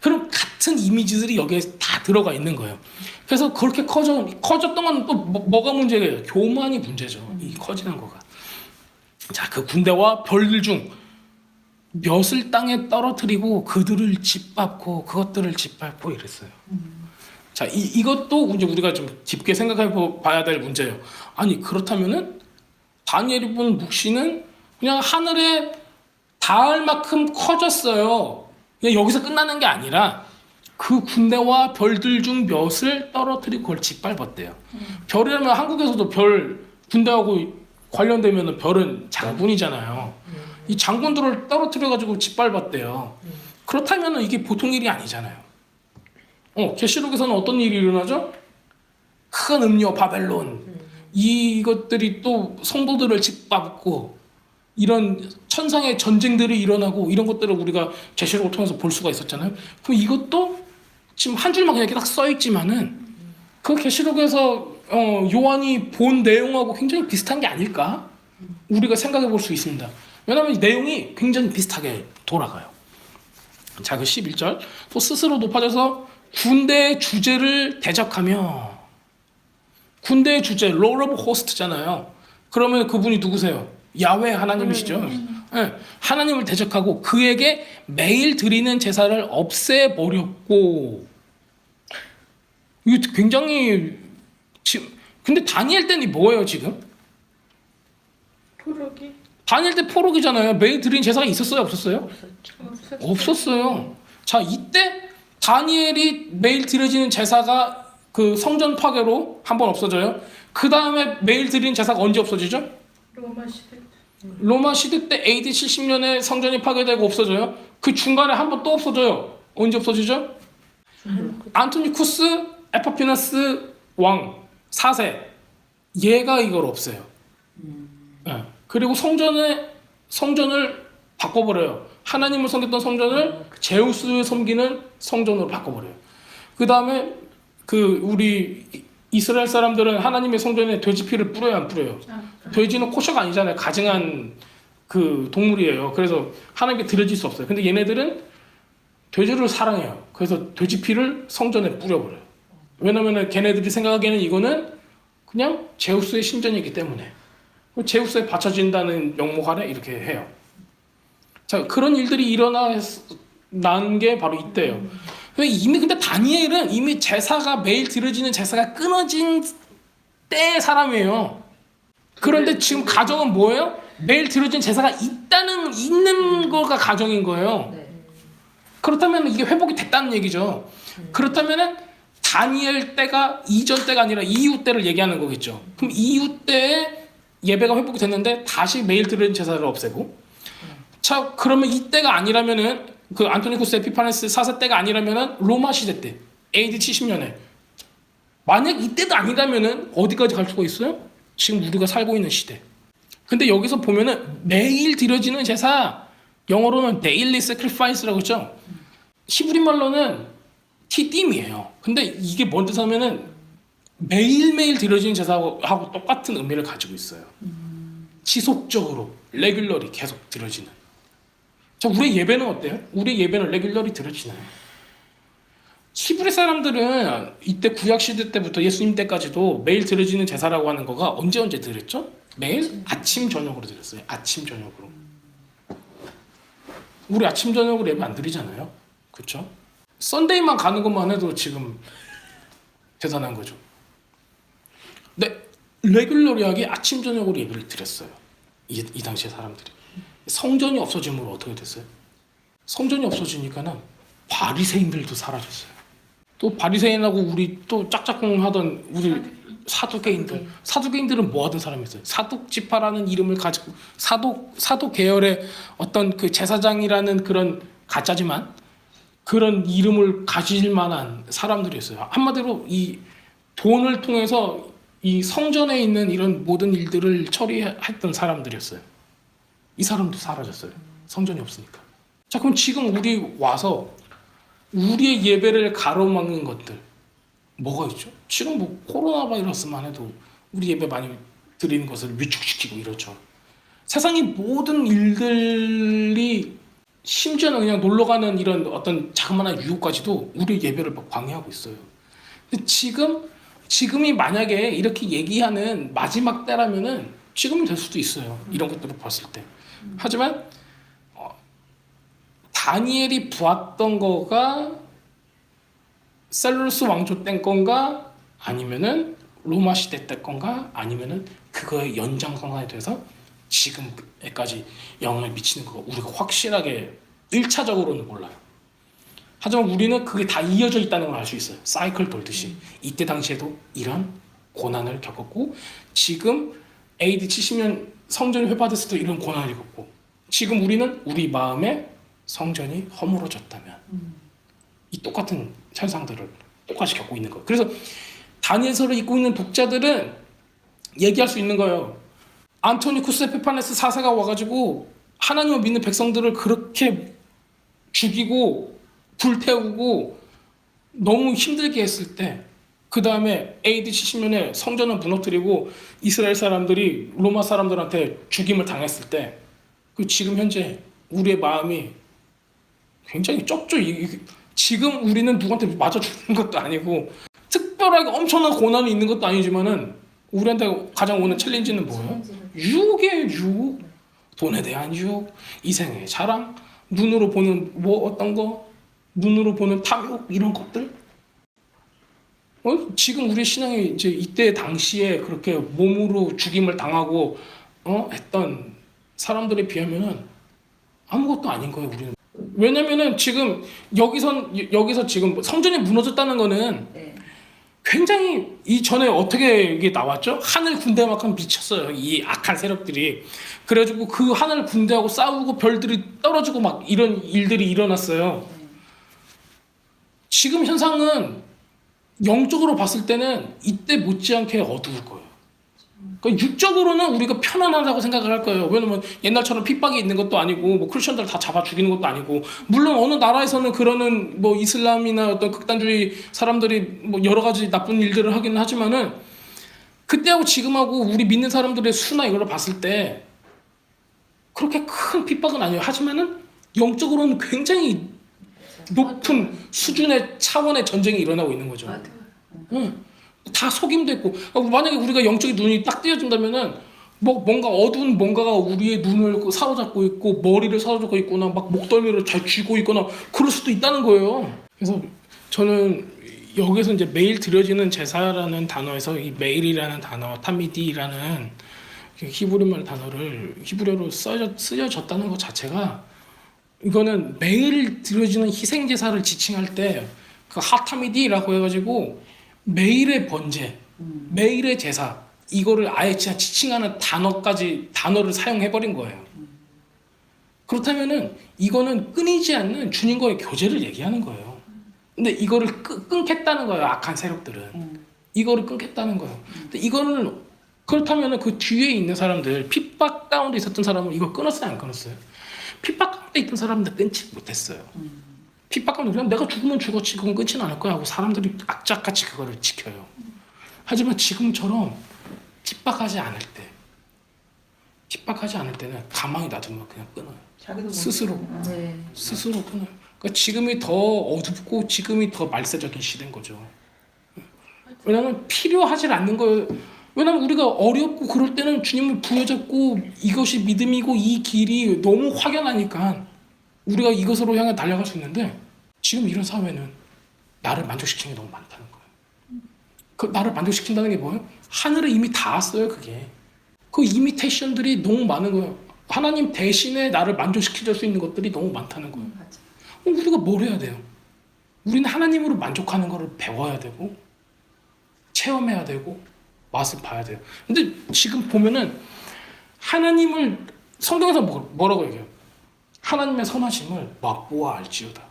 그럼 같은 이미지들이 여기에 다 들어가 있는 거예요. 그래서 그렇게 커졌던 건 또 뭐가 문제예요? 교만이 문제죠. 이 커지는 거가. 자, 그 군대와 별들 중 몇을 땅에 떨어뜨리고 그것들을 짓밟고 이랬어요. 자, 이것도 이제 우리가 좀 깊게 생각해 봐야 될 문제예요. 아니, 그렇다면은 다니엘이 본 묵시는 그냥 하늘에 닿을 만큼 커졌어요. 그냥 여기서 끝나는 게 아니라 그 군대와 별들 중 몇을 떨어뜨리고 그걸 짓밟았대요. 별이라면 한국에서도 별 군대하고 관련되면 별은 장군이잖아요. 이 장군들을 떨어뜨려가지고 짓밟았대요. 그렇다면 이게 보통 일이 아니잖아요. 계시록에서는 어떤 일이 일어나죠? 큰 음료 바벨론. 이것들이 또 성도들을 짓밟고 이런 천상의 전쟁들이 일어나고 이런 것들을 우리가 계시록을 통해서 볼 수가 있었잖아요. 그럼 이것도 지금 한 줄만 그냥 이렇게 딱 써 있지만은 그 계시록에서 요한이 본 내용하고 굉장히 비슷한 게 아닐까? 우리가 생각해 볼 수 있습니다. 왜냐하면 이 내용이 굉장히 비슷하게 돌아가요. 자, 그 11절 또 스스로 높아져서 군대의 주제를 대적하며, 군대의 주제 롤 오브 호스트잖아요. 그러면 그분이 누구세요? 야훼 하나님이시죠. 네, 하나님을 대적하고 그에게 매일 드리는 제사를 없애버렸고, 이게 굉장히 지금, 근데 다니엘 때는 뭐예요 지금? 포르기 다니엘 때 포로기잖아요. 매일 드리는 제사가 있었어요, 없었어요? 없었죠. 없었어요. 자, 이때 다니엘이 매일 드려지는 제사가 그 성전 파괴로 한번 없어져요. 그 다음에 매일 드리는 제사가 언제 없어지죠? 로마 시대 로마 시대 때 AD 70년에 성전이 파괴되고 없어져요. 그 중간에 한 번 또 없어져요. 언제 없어지죠? 안토니쿠스 에파피나스 왕 4세, 얘가 이걸 없애요. 네. 그리고 성전을 바꿔버려요. 하나님을 섬겼던 성전을 제우스를 섬기는 성전으로 바꿔버려요. 그 다음에 그 우리 이스라엘 사람들은 하나님의 성전에 돼지 피를 뿌려요, 안 뿌려요? 돼지는 코셔가 아니잖아요. 가증한 그 동물이에요. 그래서 하나님께 드려질 수 없어요. 근데 얘네들은 돼지를 사랑해요. 그래서 돼지 피를 성전에 뿌려버려요. 왜냐면은 걔네들이 생각하기에는 이거는 그냥 제우스의 신전이기 때문에 제우스에 바쳐진다는 명목 아래 이렇게 해요. 자, 그런 일들이 일어난 게 바로 이때예요. 이미 근데 다니엘은 이미 제사가 매일 드려지는 제사가 끊어진 때의 사람이에요. 그런데 지금 가정은 뭐예요? 매일 드려진 제사가 있는 거가 가정인 거예요. 그렇다면 이게 회복이 됐다는 얘기죠. 그렇다면은 다니엘 때가 이전 때가 아니라 이후 때를 얘기하는 거겠죠. 그럼 이후 때에 예배가 회복이 됐는데 다시 매일 드리는 제사를 없애고, 자, 그러면 이때가 아니라면은 그 안토니쿠스 에피파네스 4세 때가 아니라면은 로마 시대 때 AD 70년에, 만약 이때도 아니라면은 어디까지 갈 수가 있어요? 지금 우리가 살고 있는 시대. 근데 여기서 보면은 매일 드려지는 제사, 영어로는 daily sacrifice라고 했죠. 히브리 말로는 티딤이에요. 근데 이게 뭔 뜻하면은 매일매일 드려지는 제사하고 똑같은 의미를 가지고 있어요. 지속적으로 레귤러리 계속 드려지는. 자, 우리의 예배는 어때요? 우리의 예배는 레귤러리 드려지나요? 히브리 사람들은 이때 구약 시대 때부터 예수님 때까지도 매일 드려지는 제사라고 하는 거가 언제 드렸죠? 매일 아침 저녁으로 드렸어요. 아침 저녁으로. 우리 아침 저녁으로 예배 안 드리잖아요. 그렇죠? 썬데이만 가는 것만 해도 지금 대단한 거죠. 근데 레귤러리하게 아침 저녁으로 예배를 드렸어요. 이 당시에 사람들이. 성전이 없어짐으로 어떻게 됐어요? 성전이 없어지니까는 바리새인들도 사라졌어요. 또 바리새인하고 우리 또 짝짝꿍하던 우리 사두개인들은 뭐 하던 사람이었어요? 사둑지파라는 이름을 가지고 사독 계열의 어떤 그 제사장이라는 그런 가짜지만 그런 이름을 가질 만한 사람들이었어요. 한마디로 이 돈을 통해서 이 성전에 있는 이런 모든 일들을 처리했던 사람들이었어요. 이 사람도 사라졌어요. 성전이 없으니까. 자, 그럼 지금 우리 와서 우리의 예배를 가로막는 것들 뭐가 있죠? 지금 뭐 코로나 바이러스만 해도 우리 예배 많이 드리는 것을 위축시키고 이러죠. 세상의 모든 일들이 심지어는 그냥 놀러가는 이런 어떤 자그마한 유혹까지도 우리 예배를 막 방해하고 있어요. 근데 지금이 만약에 이렇게 얘기하는 마지막 때라면은 지금이 될 수도 있어요. 이런 것들을 봤을 때. 하지만 다니엘이 보았던 거가 셀루스 왕조 때 건가 아니면은 로마 시대 때 건가 아니면은 그거의 연장선상에 돼서 지금까지 영향을 미치는 거 우리가 확실하게 1차적으로는 몰라요. 하지만 우리는 그게 다 이어져 있다는 걸 알 수 있어요. 사이클 돌듯이. 이때 당시에도 이런 고난을 겪었고 지금 AD 70년 성전이 회파됐을 때 이런 고난을 겪었고 지금 우리는 우리 마음에 성전이 허물어졌다면 이 똑같은 현상들을 똑같이 겪고 있는 거예요. 그래서 다니엘서를 읽고 있는 독자들은 얘기할 수 있는 거예요. 안토니쿠스 에피파네스 4세가 와가지고 하나님을 믿는 백성들을 그렇게 죽이고 불태우고 너무 힘들게 했을 때 그 다음에 AD 70년에 성전을 무너뜨리고 이스라엘 사람들이 로마 사람들한테 죽임을 당했을 때 그 지금 현재 우리의 마음이 굉장히 좁죠. 지금 우리는 누구한테 맞아 죽는 것도 아니고 특별하게 엄청난 고난이 있는 것도 아니지만은 우리한테 가장 오는 챌린지는 뭐예요? 유혹이에요, 유혹. 돈에 대한 유혹, 이생의 자랑, 눈으로 보는 뭐 어떤 거, 눈으로 보는 탐욕 이런 것들. 지금 우리 신앙이 이제 이때 당시에 그렇게 몸으로 죽임을 당하고 했던 사람들에 비하면은 아무것도 아닌 거예요, 우리는. 왜냐면은 지금 여기서 지금 성전이 무너졌다는 거는 네. 굉장히 이전에 어떻게 이게 나왔죠? 하늘 군대만큼 미쳤어요. 이 악한 세력들이. 그래가지고 그 하늘 군대하고 싸우고 별들이 떨어지고 막 이런 일들이 일어났어요. 지금 현상은 영적으로 봤을 때는 이때 못지않게 어두울 거예요. 그러니까 육적으로는 우리가 편안하다고 생각을 할 거예요. 왜냐면 옛날처럼 핍박이 있는 것도 아니고 뭐 크리스천들 다 잡아 죽이는 것도 아니고, 물론 어느 나라에서는 그러는 뭐 이슬람이나 어떤 극단주의 사람들이 뭐 여러 가지 나쁜 일들을 하기는 하지만은 그때하고 지금하고 우리 믿는 사람들의 수나 이걸 봤을 때 그렇게 큰 핍박은 아니에요. 하지만은 영적으로는 굉장히 높은 수준의 차원의 전쟁이 일어나고 있는 거죠. 맞아요. 응. 다 속임됐고, 만약에 우리가 영적인 눈이 딱 띄어진다면은 뭔가 어두운 뭔가가 우리의 눈을 사로잡고 있고 머리를 사로잡고 있거나 막 목덜미를 잘 쥐고 있거나 그럴 수도 있다는 거예요. 그래서 저는 여기서 이제 매일 드려지는 제사라는 단어에서 이 매일이라는 단어, 타미디라는 히브리말 단어를 히브리어로 쓰여졌다는 것 자체가, 이거는 매일 드려지는 희생 제사를 지칭할 때 그 하타미디라고 해가지고 매일의 번제, 매일의 제사, 이거를 아예 진짜 지칭하는 단어를 사용해버린 거예요. 그렇다면은 이거는 끊이지 않는 주님과의 교제를 얘기하는 거예요. 근데 이거를 끊겠다는 거예요, 악한 세력들은. 이거를 끊겠다는 거예요. 근데 이거는 그렇다면은 그 뒤에 있는 사람들, 핍박 가운데 있었던 사람은 이거 끊었어요, 안 끊었어요? 핍박 가운데 있던 사람들 끊지 못했어요. 핍박 가운데 그냥 내가 죽으면 죽었지, 그건 끊지는 않을 거야 하고 사람들이 악착같이 그거를 지켜요. 하지만 지금처럼 핍박하지 않을 때는 가만히 놔두면 그냥 끊어요. 자기도 스스로. 네. 스스로 끊어요. 그러니까 지금이 더 어둡고 지금이 더 말세적인 시대인 거죠. 왜냐하면 필요하지 않는 거예요. 왜냐하면 우리가 어렵고 그럴 때는 주님을 부여잡고 이것이 믿음이고 이 길이 너무 확연하니까 우리가 이것으로 향해 달려갈 수 있는데, 지금 이런 사회는 나를 만족시키는 게 너무 많다는 거예요. 그 나를 만족시킨다는 게 뭐예요? 하늘에 이미 닿았어요, 그게. 그 이미테이션들이 너무 많은 거예요. 하나님 대신에 나를 만족시켜줄 수 있는 것들이 너무 많다는 거예요. 맞아. 우리가 뭘 해야 돼요? 우리는 하나님으로 만족하는 것을 배워야 되고 체험해야 되고 맛을 봐야 돼요. 근데 지금 보면은 하나님을 성경에서 뭐라고 얘기해요? 하나님의 선하심을 맛보아 알지어다.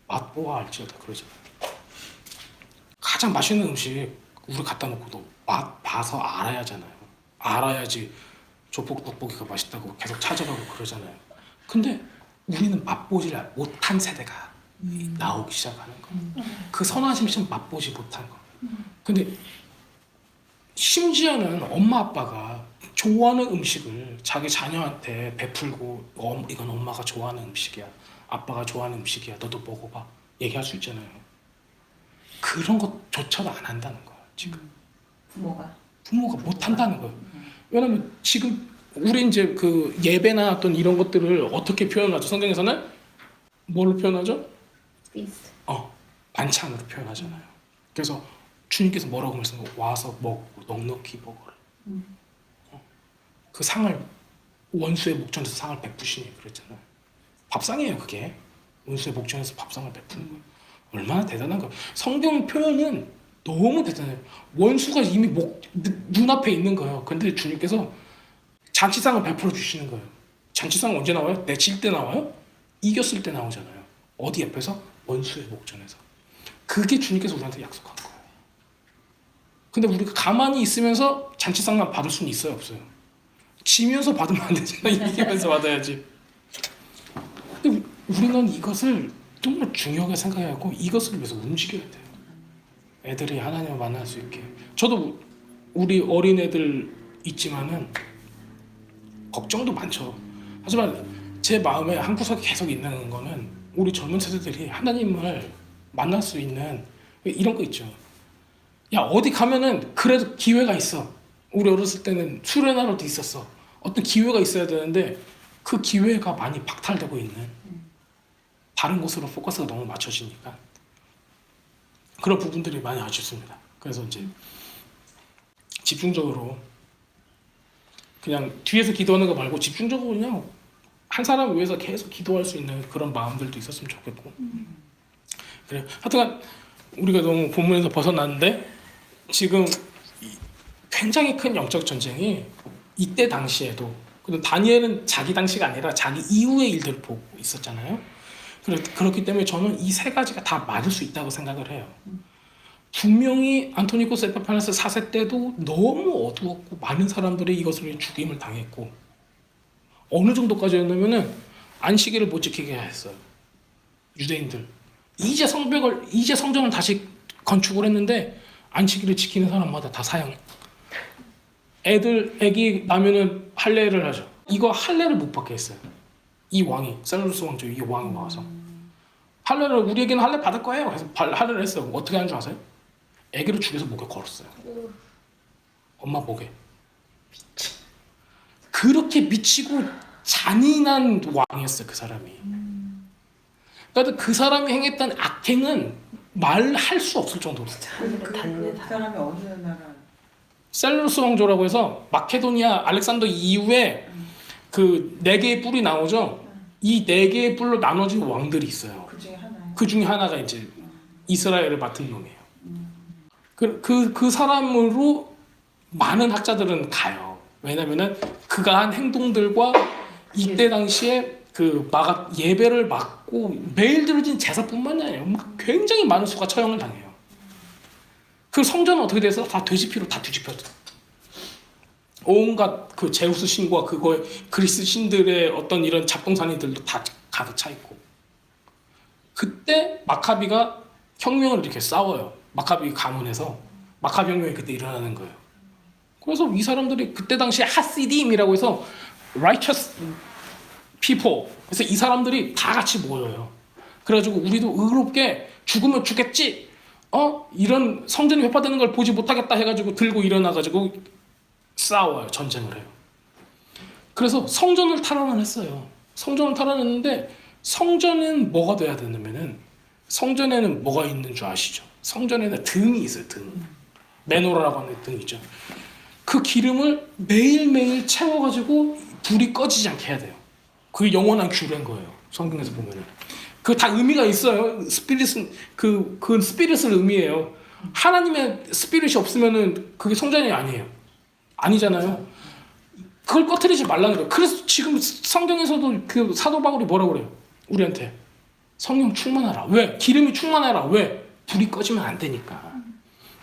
맛보아 알지어다 그러잖아요. 가장 맛있는 음식 우리 갖다 놓고도 맛 봐서 알아야 하잖아요. 알아야지 조폭 떡볶이가 맛있다고 계속 찾아가고 그러잖아요. 근데 우리는 맛보지 못한 세대가 나오기 시작하는 거. 그 선하심 좀 맛보지 못한 거. 근데 심지어는 엄마 아빠가 좋아하는 음식을 자기 자녀한테 베풀고, 이건 엄마가 좋아하는 음식이야, 아빠가 좋아하는 음식이야, 너도 먹어봐, 얘기할 수 있잖아요. 그런 것조차도 안 한다는 거예요, 지금. 부모가 못 한다는 거예요. 왜냐면 지금 우리 이제 그 예배나 어떤 이런 것들을 어떻게 표현하죠? 성경에서는 뭘로 표현하죠? 비스. 반찬으로 표현하잖아요. 그래서 주님께서 뭐라고 말씀하세요? 와서 먹고 넉넉히 먹어라. 그 상을 원수의 목전에서 상을 베푸시니 그랬잖아요. 밥상이에요, 그게. 원수의 목전에서 밥상을 베푸는 거예요. 얼마나 대단한 거예요. 성경 표현은 너무 대단해요. 원수가 이미 눈앞에 있는 거예요. 근데 주님께서 잔치상을 베풀어 주시는 거예요. 잔치상은 언제 나와요? 내칠 때 나와요? 이겼을 때 나오잖아요. 어디 옆에서? 원수의 목전에서. 그게 주님께서 우리한테 약속한 거예요. 근데 우리가 가만히 있으면서 잔치상만 받을 수는 있어요, 없어요? 지면서 받으면 안 되잖아요. 이기면서 받아야지. 근데 우리는 이것을 정말 중요하게 생각해야 하고 이것을 위해서 움직여야 돼요. 애들이 하나님을 만날 수 있게. 저도 우리 어린애들 있지만은 걱정도 많죠. 하지만 제 마음에 한 구석에 계속 있는 거는 우리 젊은 세대들이 하나님을 만날 수 있는 이런 거 있죠. 야, 어디 가면은 그래도 기회가 있어. 우리 어렸을 때는 수련회라도 있었어. 어떤 기회가 있어야 되는데 그 기회가 많이 박탈되고 있는, 다른 곳으로 포커스가 너무 맞춰지니까 그런 부분들이 많이 아쉽습니다. 그래서 이제 집중적으로 그냥 뒤에서 기도하는 거 말고 집중적으로 그냥 한 사람을 위해서 계속 기도할 수 있는 그런 마음들도 있었으면 좋겠고. 그래. 하여튼간 우리가 너무 본문에서 벗어났는데 지금 굉장히 큰 영적 전쟁이 이때 당시에도, 근데 다니엘은 자기 당시가 아니라 자기 이후의 일들을 보고 있었잖아요. 그렇기 때문에 저는 이 세 가지가 다 맞을 수 있다고 생각을 해요. 분명히 안토니코스 에피파네스 4세 때도 너무 어두웠고 많은 사람들이 이것으로 죽임을 당했고, 어느 정도까지였냐면은 안식일을 못 지키게 했어요. 유대인들. 이제 성전을 다시 건축을 했는데 안식일을 지키는 사람마다 다 사형. 애기 나면은 할례를 하죠. 이거 할례를 못 받게 했어요. 이 왕이, 셀루스 왕조 이 왕이 와서 할례를, 우리에게는 할례 받을 거예요. 그래서 할례를 했어요. 어떻게 하는 줄 아세요? 애기를 죽여서 목에 걸었어요. 엄마 목에. 그렇게 미치고 잔인한 왕이었어요, 그 사람이. 그러니까 그 사람이 행했던 악행은 말할 수 없을 정도로. 그 사람이 어느 나라? 셀루스 왕조라고 해서 마케도니아 알렉산더 이후에 그 4개의 뿔이 나오죠. 이 4개의 뿔로 나눠진 왕들이 있어요. 그 중에 하나요? 그 중에 하나가 이제 이스라엘을 맡은 놈이에요. 그 사람으로 많은 학자들은 가요. 왜냐면은 그가 한 행동들과 이때 당시에 그 예배를 막고 매일 드려진 제사뿐만이 아니에요. 막 굉장히 많은 수가 처형을 당해요. 그 성전은 어떻게 돼서 다 돼지피로 다 뒤집혀져. 온갖 그 제우스 신과 그거의 그리스 신들의 어떤 이런 잡동사니들도 다 가득 차 있고. 그때 마카비가 혁명을 이렇게 싸워요. 마카비 가문에서 마카비 혁명이 그때 일어나는 거예요. 그래서 이 사람들이 그때 당시에 하시딤이라고 해서 righteous people. 그래서 이 사람들이 다 같이 모여요. 그래가지고 우리도 의롭게 죽으면 죽겠지. 이런 성전이 회파되는 걸 보지 못하겠다 해가지고 들고 일어나가지고 싸워요. 전쟁을 해요. 그래서 성전을 탈환을 했어요. 성전을 탈환했는데 성전은 뭐가 돼야 되냐면은, 성전에는 뭐가 있는 줄 아시죠? 성전에는 등이 있어요. 등. 메노라라고 하는 등이죠. 그 기름을 매일매일 채워가지고 불이 꺼지지 않게 해야 돼요. 그게 영원한 규례인 거예요. 성경에서 보면은. 그 다 의미가 있어요. 스피릿은 그 스피릿을 의미해요. 하나님의 스피릿이 없으면은 그게 성전이 아니에요. 아니잖아요. 그걸 꺼트리지 말라는 거예요. 그래서 지금 성경에서도 그 사도 바울이 뭐라고 그래요? 우리한테 성령 충만하라. 왜? 기름이 충만하라. 왜? 불이 꺼지면 안 되니까.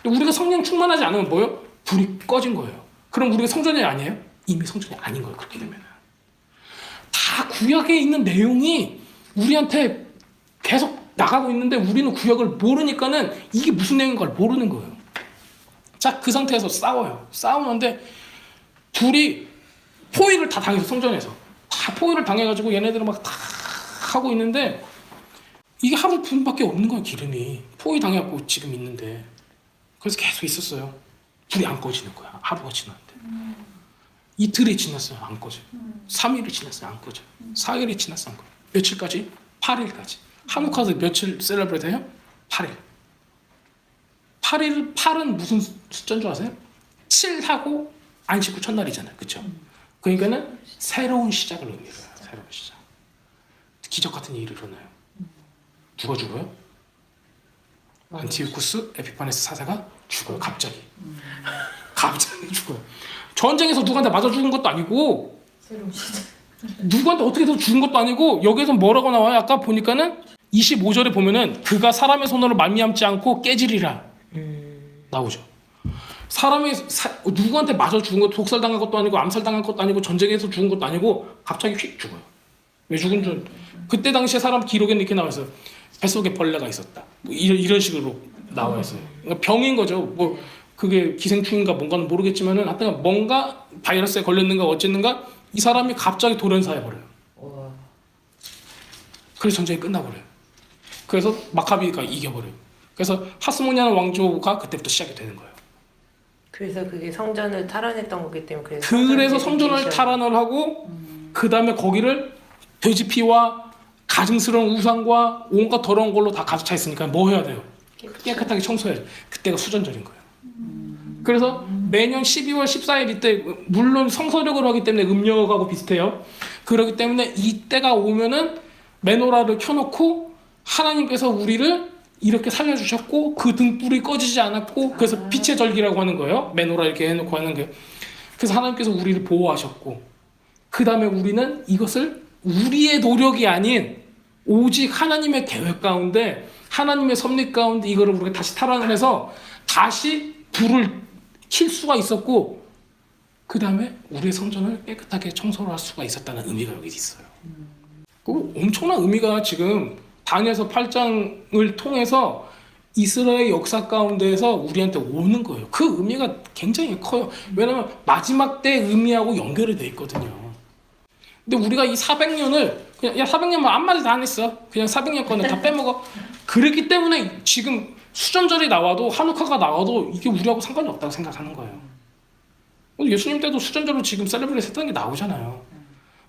우리가 성령 충만하지 않으면 뭐예요? 불이 꺼진 거예요. 그럼 우리가 성전이 아니에요? 이미 성전이 아닌 거예요. 그렇게 되면 다 구약에 있는 내용이 우리한테 계속 나가고 있는데 우리는 구약을 모르니까는 이게 무슨 내용인 걸 모르는 거예요. 자, 그 상태에서 싸워요. 싸우는데 둘이 포위를 다 당해서, 성전에서 다 포위를 당해가지고 얘네들은 막 다 하고 있는데 이게 하루 분밖에 없는 거예요. 기름이 포위 당해갖고 지금 있는데. 그래서 계속 있었어요. 불이 안 꺼지는 거야. 하루가 지났는데. 이틀이 지났어요. 안 꺼져요. 3일이 지났어요. 안 꺼져요. 4일이 지났어요. 안 꺼져요. 며칠까지? 8일까지. 한국화서 며칠 셀러브레이트 해요? 8일. 8은 무슨 숫자인 줄 아세요? 7하고 안식 후 첫날이잖아요. 그렇죠? 그러니까는 새로운 시작을 의미해요. 새로운 시작. 기적 같은 일이 일어나요. 누가 죽어요? 안티오쿠스 에피파네스 4세가 죽어요. 갑자기. 갑자기 죽어요. 전쟁에서 누구한테 맞아 죽은 것도 아니고, 새로운 시작. 누구한테 어떻게 해서 죽은 것도 아니고, 여기에서 뭐라고 나와요? 아까 보니까는 25절에 보면은 그가 사람의 손으로 말미암지 않고 깨지리라 나오죠. 누구한테 맞아 죽은 것도, 독살당한 것도 아니고 암살당한 것도 아니고 전쟁에서 죽은 것도 아니고 갑자기 휙 죽어요. 왜 죽은 줄? 그때 당시에 사람 기록에는 이렇게 나와 있어요. 뱃속에 벌레가 있었다. 뭐 이런 식으로 나와 있어요. 그러니까 병인 거죠. 뭐 그게 기생충인가 뭔가는 모르겠지만은 하여튼 뭔가 바이러스에 걸렸는가 어쨌는가 이 사람이 갑자기 돌연사해 버려요. 그래서 전쟁이 끝나버려요. 그래서 마카비가 이겨버려요. 그래서 하스모니아는 왕조가 그때부터 시작이 되는 거예요. 그래서 그게 성전을 탈환했던 거기 때문에 그래서 성전을 탈환을 하고 그 다음에 거기를 돼지 피와 가증스러운 우상과 온갖 더러운 걸로 다 가득 차 있으니까 뭐 해야 돼요? 깨끗하게 청소해야죠. 그때가 수전절인 거예요. 그래서 매년 12월 14일 이때 물론 성서력으로 하기 때문에 음력하고 비슷해요. 그렇기 때문에 이때가 오면은 메노라를 켜놓고 하나님께서 우리를 이렇게 살려주셨고 그 등불이 꺼지지 않았고 그래서 빛의 절기라고 하는 거예요. 메노라 이렇게 해놓고 하는 게. 그래서 하나님께서 우리를 보호하셨고 그 다음에 우리는 이것을 우리의 노력이 아닌 오직 하나님의 계획 가운데 하나님의 섭리 가운데 이거를 우리가 다시 탈환을 해서 다시 불을 킬 수가 있었고 그 다음에 우리의 성전을 깨끗하게 청소를 할 수가 있었다는 의미가 여기 있어요. 그 엄청난 의미가 지금 다니엘서 8장을 통해서 이스라엘 역사 가운데에서 우리한테 오는 거예요. 그 의미가 굉장히 커요. 왜냐하면 마지막 때 의미하고 연결이 돼 있거든요. 근데 우리가 이 400년을 그냥 야 400년만 아무 말도 안 했어. 그냥 400년 거는 다 빼먹어. 그랬기 때문에 지금 수전절이 나와도 하누카가 나와도 이게 우리하고 상관이 없다고 생각하는 거예요. 예수님 때도 수전절로 지금 셀레브레이트 했다는 게 나오잖아요.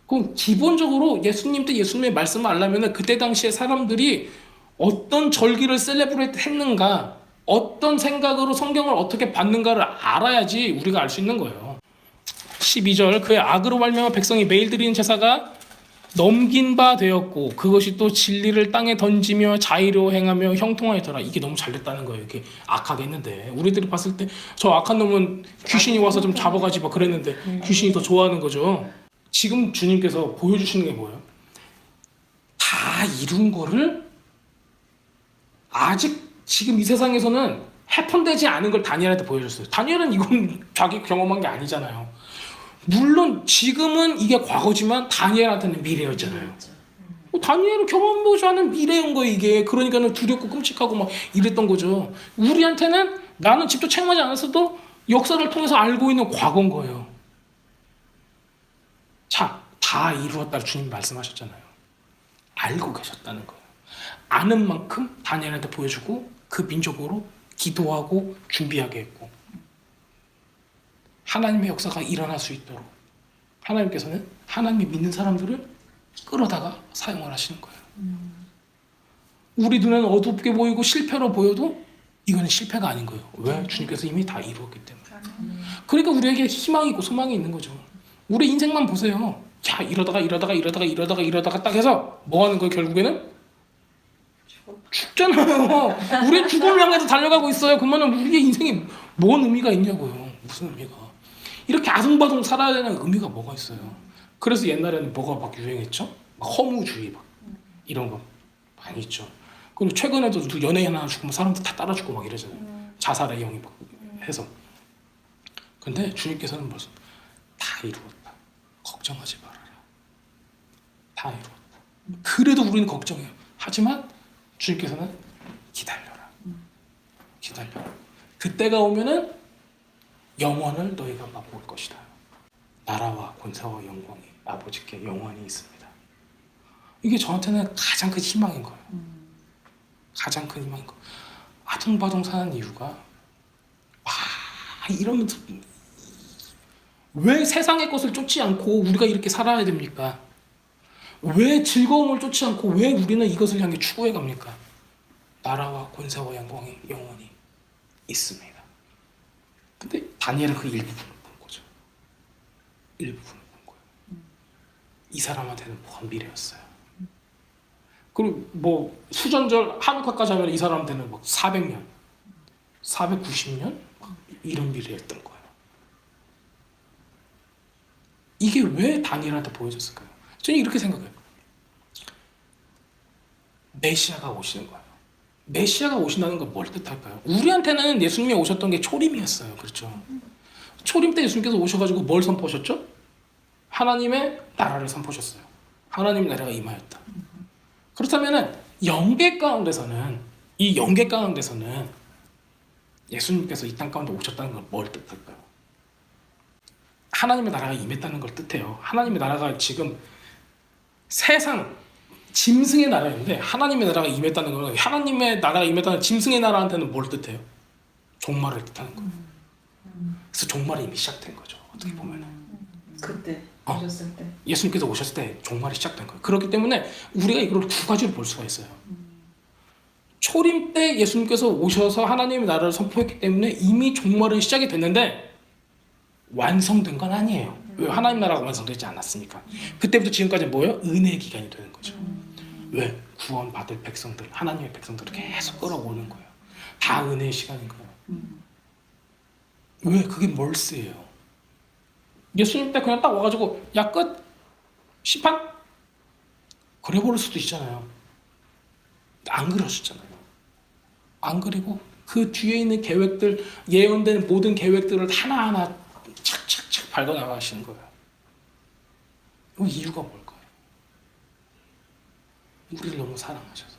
그럼 기본적으로 예수님 때 예수님의 말씀을 알려면 그때 당시에 사람들이 어떤 절기를 셀레브레이트 했는가, 어떤 생각으로 성경을 어떻게 받는가를 알아야지 우리가 알 수 있는 거예요. 12절 그의 악으로 말미암아 백성이 매일 드리는 제사가 넘긴 바 되었고 그것이 또 진리를 땅에 던지며 자의로 행하며 형통하였더라. 이게 너무 잘 됐다는 거예요. 이렇게 악하게 했는데 우리들이 봤을 때 저 악한 놈은 귀신이 와서 좀 잡아가지고 그랬는데 귀신이 더 좋아하는 거죠. 지금 주님께서 보여주시는 게 뭐예요? 다 이룬 거를 아직 지금 이 세상에서는 해판되지 않은 걸 다니엘한테 보여줬어요. 다니엘은 이건 자기 경험한 게 아니잖아요. 물론 지금은 이게 과거지만 다니엘한테는 미래였잖아요. 다니엘은 경험하지 않은 미래인 거예요 이게. 그러니까는 두렵고 끔찍하고 막 이랬던 거죠. 우리한테는 나는 직접 체험하지 않았어도 역사를 통해서 알고 있는 과거인 거예요. 자, 다 이루었다 주님 말씀하셨잖아요. 알고 계셨다는 거예요. 아는 만큼 다니엘한테 보여주고 그 민족으로 기도하고 준비하게 했고 하나님의 역사가 일어날 수 있도록 하나님께서는 하나님이 믿는 사람들을 끌어다가 사용을 하시는 거예요. 우리 눈에는 어둡게 보이고 실패로 보여도 이거는 실패가 아닌 거예요. 왜? 주님께서 이미 다 이루었기 때문에. 그러니까 우리에게 희망이 있고 소망이 있는 거죠. 우리 인생만 보세요. 자, 이러다가 딱 해서 뭐 하는 거예요? 결국에는 죽잖아요. 우리 죽음을 향해서 달려가고 있어요. 그러면 우리의 인생이 뭔 의미가 있냐고요. 무슨 의미가. 이렇게 아둥바둥 살아야 되는 의미가 뭐가 있어요. 그래서 옛날에는 뭐가 막 유행했죠? 막 허무주의 막 이런 거 많이 있죠. 그리고 최근에도 연예인 하나 죽으면 사람들 다 따라 죽고 막 이러잖아요. 자살의 영이 막 해서. 근데 주님께서는 벌써 다 이루었다. 걱정하지 말아라. 다 이루었다. 그래도 우리는 걱정해요. 하지만 주님께서는 기다려라. 기다려라. 그때가 오면은 영원을 너희가 맛볼 것이다. 나라와 권세와 영광이 아버지께 영원히 있습니다. 이게 저한테는 가장 큰 희망인 거예요. 가장 큰 희망인 거예요. 아둥바둥 사는 이유가 이러면서 왜 세상의 것을 쫓지 않고 우리가 이렇게 살아야 됩니까? 왜 즐거움을 쫓지 않고 왜 우리는 이것을 향해 추구해 갑니까? 나라와 권세와 영광이 영원히 있습니다. 근데 다니엘은 그 일부분을 본 거죠. 일부분을 본 거예요. 이 사람한테는 먼 미래였어요. 그리고 뭐 수전절 하누카까지 하면 이 사람한테는 막 400년, 490년 이런 미래였던 거예요. 이게 왜 다니엘한테 보여졌을까요? 저는 이렇게 생각해요. 메시아가 오시는 거예요. 메시아가 오신다는 건 뭘 뜻할까요? 우리한테는 예수님이 오셨던 게 초림이었어요. 그렇죠? 초림 때 예수님께서 오셔가지고 뭘 선포하셨죠? 하나님의 나라를 선포하셨어요. 하나님의 나라가 임하였다. 그렇다면은 영계 가운데서는 이 영계 가운데서는 예수님께서 이 땅 가운데 오셨다는 건 뭘 뜻할까요? 하나님의 나라가 임했다는 걸 뜻해요. 하나님의 나라가 지금 세상 짐승의 나라인데 하나님의 나라가 임했다는 거는 하나님의 나라가 임했다는 짐승의 나라한테는 뭘 뜻해요? 종말을 뜻하는 거예요. 그래서 종말이 이미 시작된 거죠. 어떻게 보면은. 그때 어. 오셨을 때. 예수님께서 오셨을 때 종말이 시작된 거예요. 그렇기 때문에 우리가 이걸 두 가지로 볼 수가 있어요. 초림 때 예수님께서 오셔서 하나님의 나라를 선포했기 때문에 이미 종말은 시작이 됐는데 완성된 건 아니에요. 왜? 하나님 나라가 완성되지 않았으니까. 그때부터 지금까지 뭐예요? 은혜의 기간이 되는 거죠. 왜? 구원받을 백성들, 하나님의 백성들을 계속 끌어오는 거예요. 다 은혜의 시간인 거예요. 왜? 그게 멀스예요. 예수님 때 그냥 딱 와가지고 야 끝! 심판? 그래 버릴 수도 있잖아요. 안 그러셨잖아요. 안 그리고 그 뒤에 있는 계획들, 예언된 모든 계획들을 하나하나 착착착 밟아나가시는 거예요. 그 이유가 뭘까요? 우리를 너무 사랑하셔서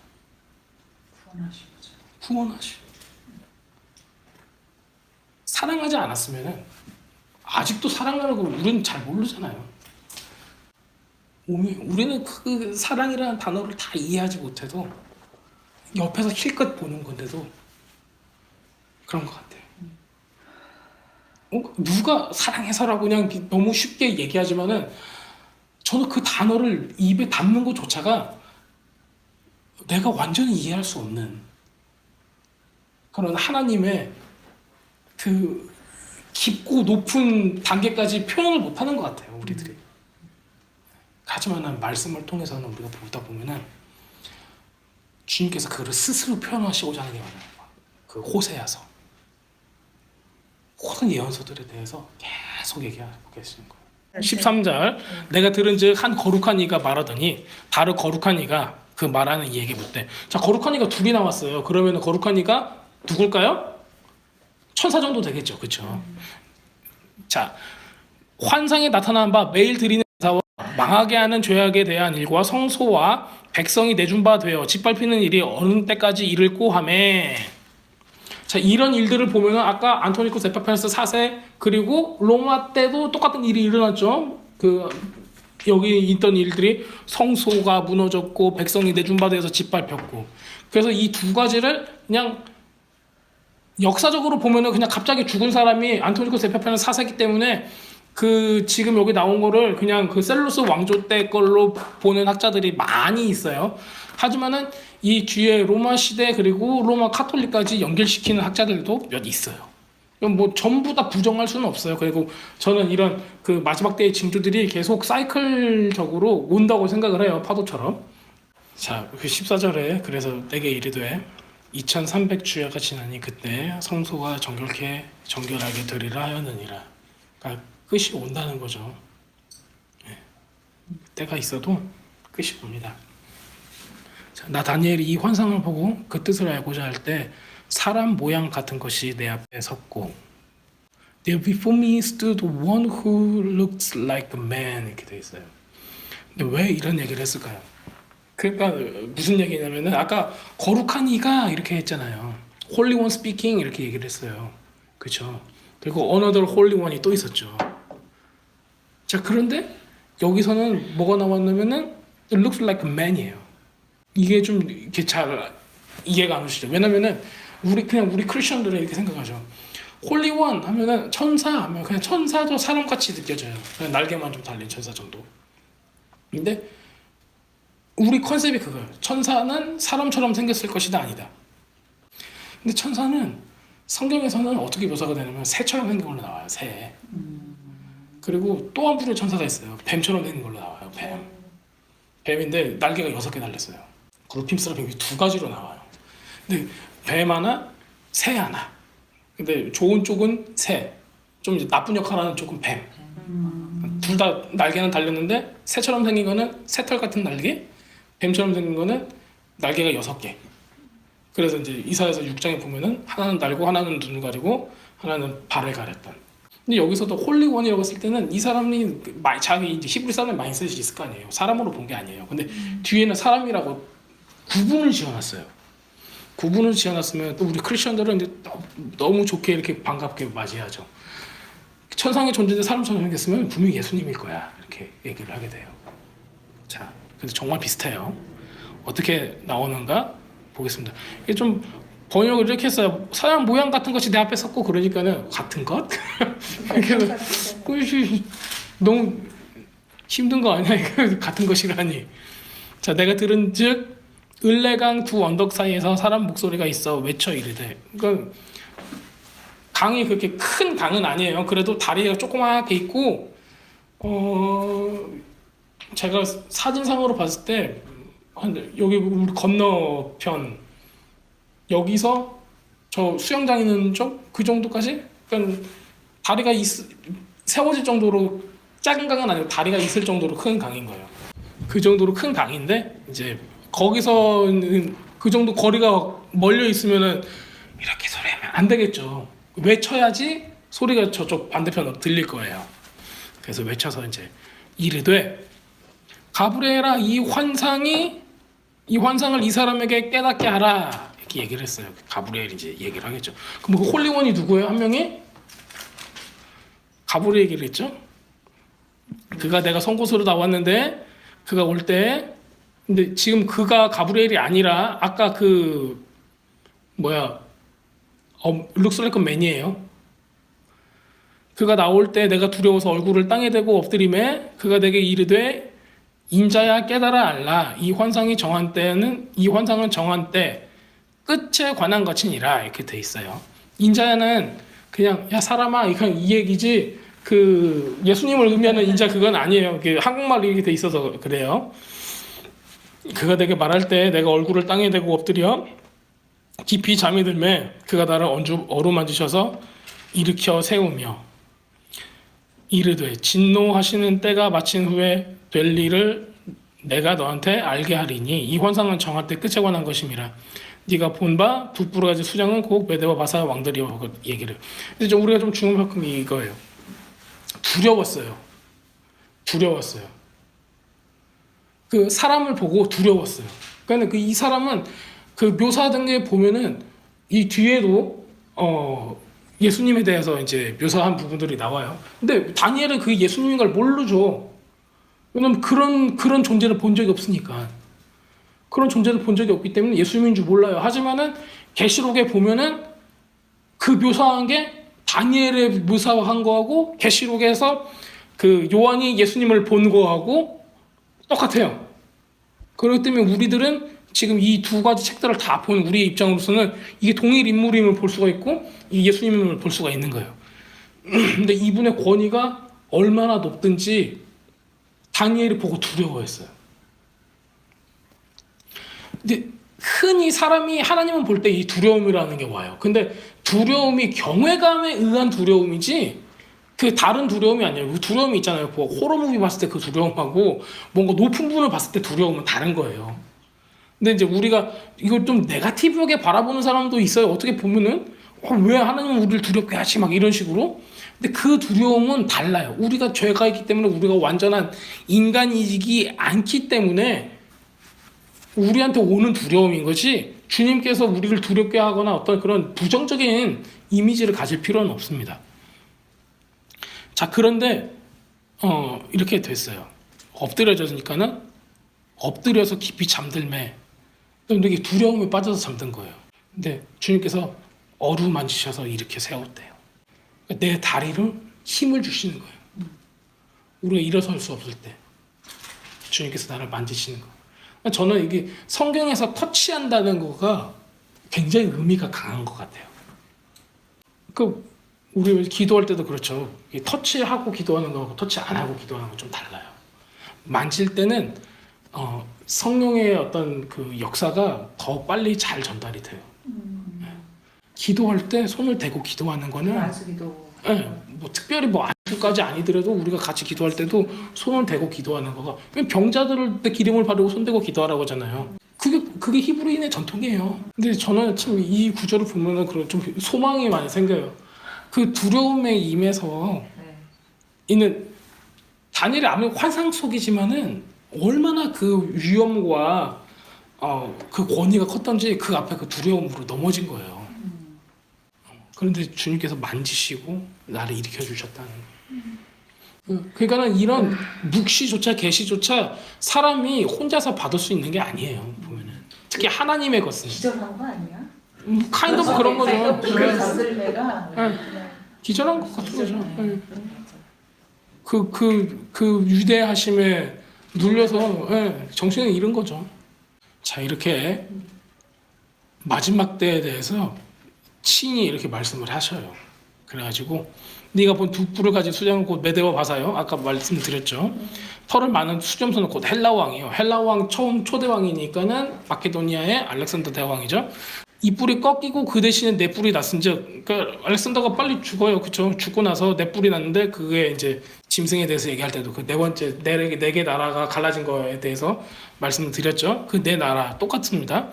구원하시고자. 구원하시고 사랑하지 않았으면 아직도 사랑하는 걸 우리는 잘 모르잖아요. 우리는 그 사랑이라는 단어를 다 이해하지 못해도 옆에서 실컷 보는 건데도 그런 것 같아요. 누가 사랑해서라고 그냥 너무 쉽게 얘기하지만은 저는 그 단어를 입에 담는 것조차가 내가 완전히 이해할 수 없는 그런 하나님의 그 깊고 높은 단계까지 표현을 못하는 것 같아요, 우리들이. 하지만 말씀을 통해서는 우리가 보다 보면은 주님께서 그거를 스스로 표현하시고자 하는 게 많아요. 그 호세아서 모든 예언서들에 대해서 계속 얘기하고 계시는 거예요. 13절 내가 들은즉 한 거룩한 이가 말하더니 바로 거룩한 이가 그 말하는 이에게 묻되 자 거룩한 이가 둘이 나왔어요. 그러면 거룩한 이가 누굴까요? 천사 정도 되겠죠. 그렇죠? 자 환상에 나타난 바 매일 드리는 제사와 망하게 하는 죄악에 대한 일과 성소와 백성이 내준 바 되어 짓밟히는 일이 어느 때까지 이를꼬 하매 자 이런 일들을 보면은 아까 안토니쿠스 에피파네스 4세 그리고 로마 때도 똑같은 일이 일어났죠. 그 여기 있던 일들이 성소가 무너졌고 백성이 내준 바 되어서 짓밟혔고 그래서 이 두 가지를 그냥 역사적으로 보면은 그냥 갑자기 죽은 사람이 안토니쿠스 에피파네스 4세기 때문에 그 지금 여기 나온 거를 그냥 그 셀루스 왕조 때 걸로 보는 학자들이 많이 있어요. 하지만은 이 뒤에 로마 시대 그리고 로마 카톨릭까지 연결시키는 학자들도 몇 있어요. 뭐 전부 다 부정할 수는 없어요. 그리고 저는 이런 그 마지막 때의 징조들이 계속 사이클적으로 온다고 생각을 해요. 파도처럼. 자, 그 14절에 그래서 내게 이르되 2300주야가 지나니 그때 성소가 정결하게 되리라 하였느니라. 그러니까 끝이 온다는 거죠. 때가 있어도 끝이 옵니다. 자, 나 다니엘이 이 환상을 보고 그 뜻을 알고자 할 때 사람 모양 같은 것이 내 앞에 섰고 There before me stood one who looks like a man 이렇게 돼 있어요. 근데 왜 이런 얘기를 했을까요? 그러니까 무슨 얘기냐면은 아까 거룩한 이가 이렇게 했잖아요. Holy one speaking 이렇게 얘기를 했어요. 그렇죠? 그리고 another holy one이 또 있었죠. 자 그런데 여기서는 뭐가 나왔냐면은 it looks like a man이에요. 이게 좀 이렇게 잘 이해가 안 오시죠? 왜냐면은 우리 크리스천들은 이렇게 생각하죠. 홀리 원 하면은 천사 하면 그냥 천사도 사람같이 느껴져요. 그냥 날개만 좀 달린 천사 정도. 근데 우리 컨셉이 그거예요. 천사는 사람처럼 생겼을 것이다 아니다. 근데 천사는 성경에서는 어떻게 묘사가 되냐면 새처럼 생긴 걸로 나와요. 새. 그리고 또 한 부류의 천사가 있어요. 뱀처럼 생긴 걸로 나와요. 뱀. 뱀인데 날개가 6개 달렸어요. 그룹힘스라 뱀이 두 가지로 나와요. 근데 뱀 하나, 새 하나. 근데 좋은 쪽은 새, 좀 이제 나쁜 역할하는 쪽은 뱀. 둘 다 날개는 달렸는데 새처럼 생긴 거는 새털 같은 날개, 뱀처럼 생긴 거는 날개가 6개. 그래서 이제 이사야서 6장에 보면은 하나는 날고 하나는 눈을 가리고 하나는 발을 가렸던. 근데 여기서도 홀리원이라고 했을 때는 이 사람이 자기 이제 히브리 사람이 많이 쓸 수 있을 거 아니에요. 사람으로 본 게 아니에요. 근데 뒤에는 사람이라고 구분을 지어놨어요. 구분을 지어놨으면 또 우리 크리스천들은 이제 너무 좋게 이렇게 반갑게 맞이하죠. 천상의 존재인데 사람처럼 생겼으면 분명히 예수님일 거야. 이렇게 얘기를 하게 돼요. 자, 근데 정말 비슷해요. 어떻게 나오는가 보겠습니다. 이게 좀 번역을 이렇게 했어요. 서양 모양 같은 것이 내 앞에 섰고 그러니까는 같은 것? 그것이 너무 힘든 거 아니야? 이거 같은 것이라니. 자, 내가 들은즉 을레강 두 언덕 사이에서 사람 목소리가 있어 외쳐 이르되. 그러니까 강이 그렇게 큰 강은 아니에요. 그래도 다리가 조그맣게 있고 제가 사진상으로 봤을 때 여기 우리 건너편 여기서 저 수영장 있는 쪽 그 정도까지 그러니까 다리가 세워질 정도로 작은 강은 아니고 다리가 있을 정도로 큰 강인 거예요. 그 정도로 큰 강인데 이제 거기서는 그 정도 거리가 멀려 있으면은 이렇게 소리하면 안 되겠죠. 외쳐야지 소리가 저쪽 반대편으로 들릴 거예요. 그래서 외쳐서 이제 이르되 가브리엘아 이 환상을 이 사람에게 깨닫게 하라 이렇게 얘기를 했어요. 가브리엘이 이제 얘기를 하겠죠. 그럼 그 홀리원이 누구예요? 한 명이 가브리엘 얘기를 했죠. 그가 내가 선고소로 나왔는데 그가 올 때 근데 지금 그가 가브리엘이 아니라 아까 그 looks like a man이에요. 그가 나올 때 내가 두려워서 얼굴을 땅에 대고 엎드림에 그가 내게 이르되 인자야 깨달아 알라 이 환상은 정한 때 끝에 관한 것이니라 이렇게 돼 있어요. 인자야는 그냥 야 사람아 그냥 이 얘기지 그 예수님을 의미하는 인자 그건 아니에요. 한국말로 이렇게 돼 있어서 그래요. 그가 내게 말할 때 내가 얼굴을 땅에 대고 엎드려 깊이 잠이 들매 그가 나를 어루만지셔서 일으켜 세우며 이르되 진노하시는 때가 마친 후에 될 일을 내가 너한테 알게 하리니 이 환상은 정할 때 끝에 관한 것임이라. 네가 본 바 북부르가지 수장은 곧 메대와 바사 왕들이여 그 얘기를. 근데 우리가 좀 주목할 게 이거예요. 두려웠어요. 그 사람을 보고 두려웠어요. 그러니까 이 사람은 그 묘사된 게 보면은 이 뒤에도 예수님에 대해서 이제 묘사한 부분들이 나와요. 근데 다니엘은 그 예수님인 걸 모르죠. 왜냐면 그런 존재를 본 적이 없으니까. 그런 존재를 본 적이 없기 때문에 예수님인 줄 몰라요. 하지만은 계시록에 보면은 그 묘사한 게 다니엘의 묘사한 거하고 계시록에서 그 요한이 예수님을 본 거하고 똑같아요. 그렇기 때문에 우리들은 지금 이 두 가지 책들을 다 본 우리의 입장으로서는 이게 동일 인물임을 볼 수가 있고 이 예수님을 볼 수가 있는 거예요. 근데 이분의 권위가 얼마나 높든지 다니엘이 보고 두려워했어요. 근데 흔히 사람이 하나님을 볼 때 이 두려움이라는 게 와요. 근데 두려움이 경외감에 의한 두려움이지 그 다른 두려움이 아니에요. 그 두려움이 있잖아요. 뭐 호러무비 봤을 때 그 두려움하고 뭔가 높은 분을 봤을 때 두려움은 다른 거예요. 근데 이제 우리가 이걸 좀 네거티브하게 바라보는 사람도 있어요. 어떻게 보면은 왜 하나님은 우리를 두렵게 하지 막 이런 식으로. 근데 그 두려움은 달라요. 우리가 죄가 있기 때문에 우리가 완전한 인간이지 않기 때문에 우리한테 오는 두려움인 거지 주님께서 우리를 두렵게 하거나 어떤 그런 부정적인 이미지를 가질 필요는 없습니다. 자, 그런데 이렇게 됐어요. 엎드려졌으니까는 엎드려서 깊이 잠들매 근데 이게 두려움에 빠져서 잠든 거예요. 근데 주님께서 어루만지셔서 이렇게 세웠대요. 내 다리를 힘을 주시는 거예요. 우리가 일어설 수 없을 때 주님께서 나를 만지시는 거예요. 저는 이게 성경에서 터치한다는 거가 굉장히 의미가 강한 것 같아요. 우리 기도할 때도 그렇죠. 터치하고 기도하는 거하고 터치 안 하고 기도하는 거 좀 달라요. 만질 때는 성령의 어떤 그 역사가 더 빨리 잘 전달이 돼요. 기도할 때 손을 대고 기도하는 거는 안수기도. 네, 뭐 특별히 뭐 안수까지 아니더라도 우리가 같이 기도할 때도 손을 대고 기도하는 거가 병자들을 때 기름을 바르고 손 대고 기도하라고 하잖아요. 그게 히브리인의 전통이에요. 근데 저는 참 이 구절을 보면은 그런 좀 소망이 많이 생겨요. 그 두려움에 임해서 있는 다니엘이 아무리 환상 속이지만은 얼마나 그 위험과 그 권위가 컸던지 그 앞에 그 두려움으로 넘어진 거예요. 그런데 주님께서 만지시고 나를 일으켜 주셨다는 거예요. 그러니까는 이런 묵시조차 계시조차 사람이 혼자서 받을 수 있는 게 아니에요. 보면 특히 하나님의 것은 기절한 거 아니야? 카인드 오브 그런 거죠. 그 가슬레가 기절한 것 같은 거죠. 그 유대하심에 눌려서 정신을 잃은 거죠. 자, 이렇게 마지막 때에 대해서 친히 이렇게 말씀을 하셔요. 그래가지고 네가 본 두 뿔을 가진 수장은 곧 메데와 바사요. 아까 말씀드렸죠. 털을 많은 수점선은 곧 헬라 왕이에요. 헬라 왕 처음 초대 왕이니까는 마케도니아의 알렉산더 대왕이죠. 이 뿔이 꺾이고 그 대신에 내 뿔이 났은즉, 그러니까 알렉산더가 빨리 죽어요. 그렇죠? 죽고 나서 내 뿔이 났는데 그게 이제 짐승에 대해서 얘기할 때도 그 네 번째 네 개 나라가 갈라진 거에 대해서 말씀을 드렸죠. 그 네 나라 똑같습니다.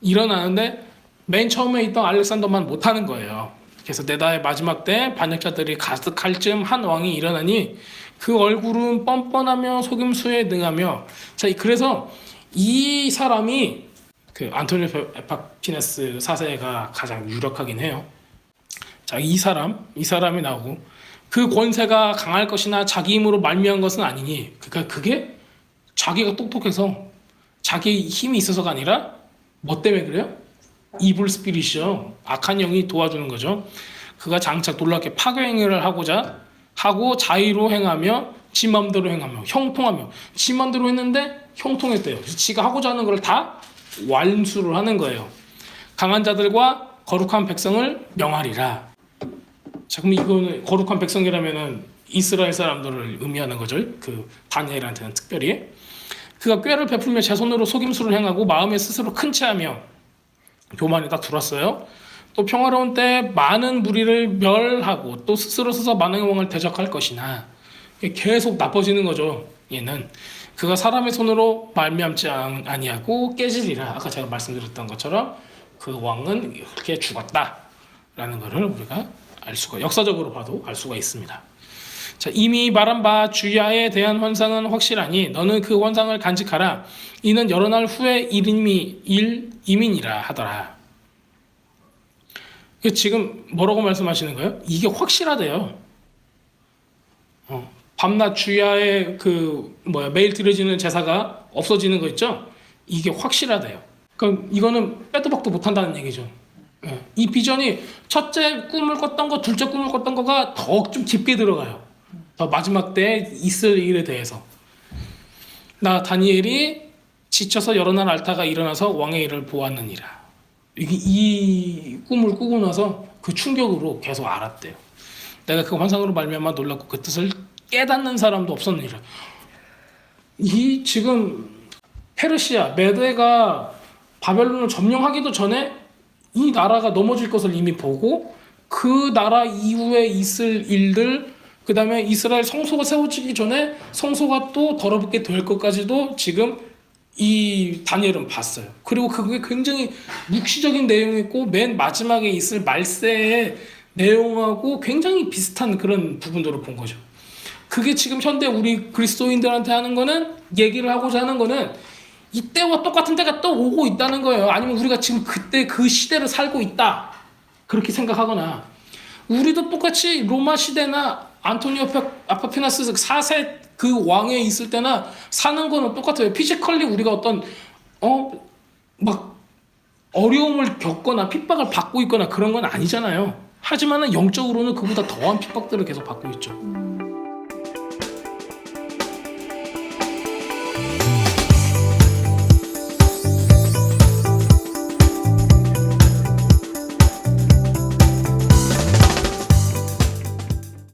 일어나는데 맨 처음에 있던 알렉산더만 못하는 거예요. 그래서 네다의 마지막 때 반역자들이 가득할 즈음 한 왕이 일어나니 그 얼굴은 뻔뻔하며 속임수에 능하며, 자, 그래서 이 사람이 그 안토니오 에파피네스 4세가 가장 유력하긴 해요. 자, 이 사람이 나오고 그 권세가 강할 것이나 자기 힘으로 말미암은 것은 아니니, 그러니까 그게 자기가 똑똑해서 자기 힘이 있어서가 아니라 뭐 때문에 그래요? 이블 스피릿이죠. 악한 영이 도와주는 거죠. 그가 장차 놀랍게 파괴행위를 하고자 하고 자의로 행하며 지 맘대로 행하며 형통하며, 지 맘대로 했는데 형통했대요. 그래서 지가 하고자 하는 걸 다 완수를 하는 거예요. 강한 자들과 거룩한 백성을 명하리라. 자, 그럼 이거는 거룩한 백성이라면은 이스라엘 사람들을 의미하는 거죠. 그 다니엘한테는 특별히. 그가 꾀를 베풀며 제 손으로 속임수를 행하고 마음에 스스로 큰 체하며, 교만이 딱 들었어요. 또 평화로운 때 많은 무리를 멸하고 또 스스로 서서 많은 왕을 대적할 것이나, 계속 나빠지는 거죠. 얘는 그가 사람의 손으로 말미암지 아니하고 깨지리라. 아까 제가 말씀드렸던 것처럼 그 왕은 그렇게 죽었다라는 것을 우리가 알 수가, 역사적으로 봐도 알 수가 있습니다. 자, 이미 말한 바 주야에 대한 환상은 확실하니 너는 그 환상을 간직하라. 이는 여러 날 후에 이민이라 하더라. 지금 뭐라고 말씀하시는 거예요? 이게 확실하대요. 밤낮 주야에 매일 드려지는 제사가 없어지는 거 있죠? 이게 확실하대요. 그럼 이거는 빼도 박도 못한다는 얘기죠. 이 비전이 첫째 꿈을 꿨던 거, 둘째 꿈을 꿨던 거가 더 좀 깊게 들어가요. 더 마지막 때 있을 일에 대해서. 나 다니엘이 지쳐서 여러 날 앓다가 일어나서 왕의 일을 보았느니라. 이 꿈을 꾸고 나서 그 충격으로 계속 알았대요. 내가 그 환상으로 말미암아 놀랐고 그 뜻을 깨닫는 사람도 없었느니라. 이 지금 페르시아, 메데가 바벨론을 점령하기도 전에 이 나라가 넘어질 것을 이미 보고, 그 나라 이후에 있을 일들, 그 다음에 이스라엘 성소가 세워지기 전에 성소가 또 더럽게 될 것까지도 지금 이 다니엘은 봤어요. 그리고 그게 굉장히 묵시적인 내용이고 맨 마지막에 있을 말세의 내용하고 굉장히 비슷한 그런 부분들을 본 거죠. 그게 지금 현대 우리 그리스도인들한테 하는 거는, 얘기를 하고자 하는 거는 이때와 똑같은 때가 또 오고 있다는 거예요. 아니면 우리가 지금 그때 그 시대를 살고 있다, 그렇게 생각하거나, 우리도 똑같이 로마 시대나 안토니오 아파피나스 4세 그 왕에 있을 때나 사는 거는 똑같아요. 피지컬리 우리가 어떤 막 어려움을 겪거나 핍박을 받고 있거나 그런 건 아니잖아요. 하지만은 영적으로는 그보다 더한 핍박들을 계속 받고 있죠.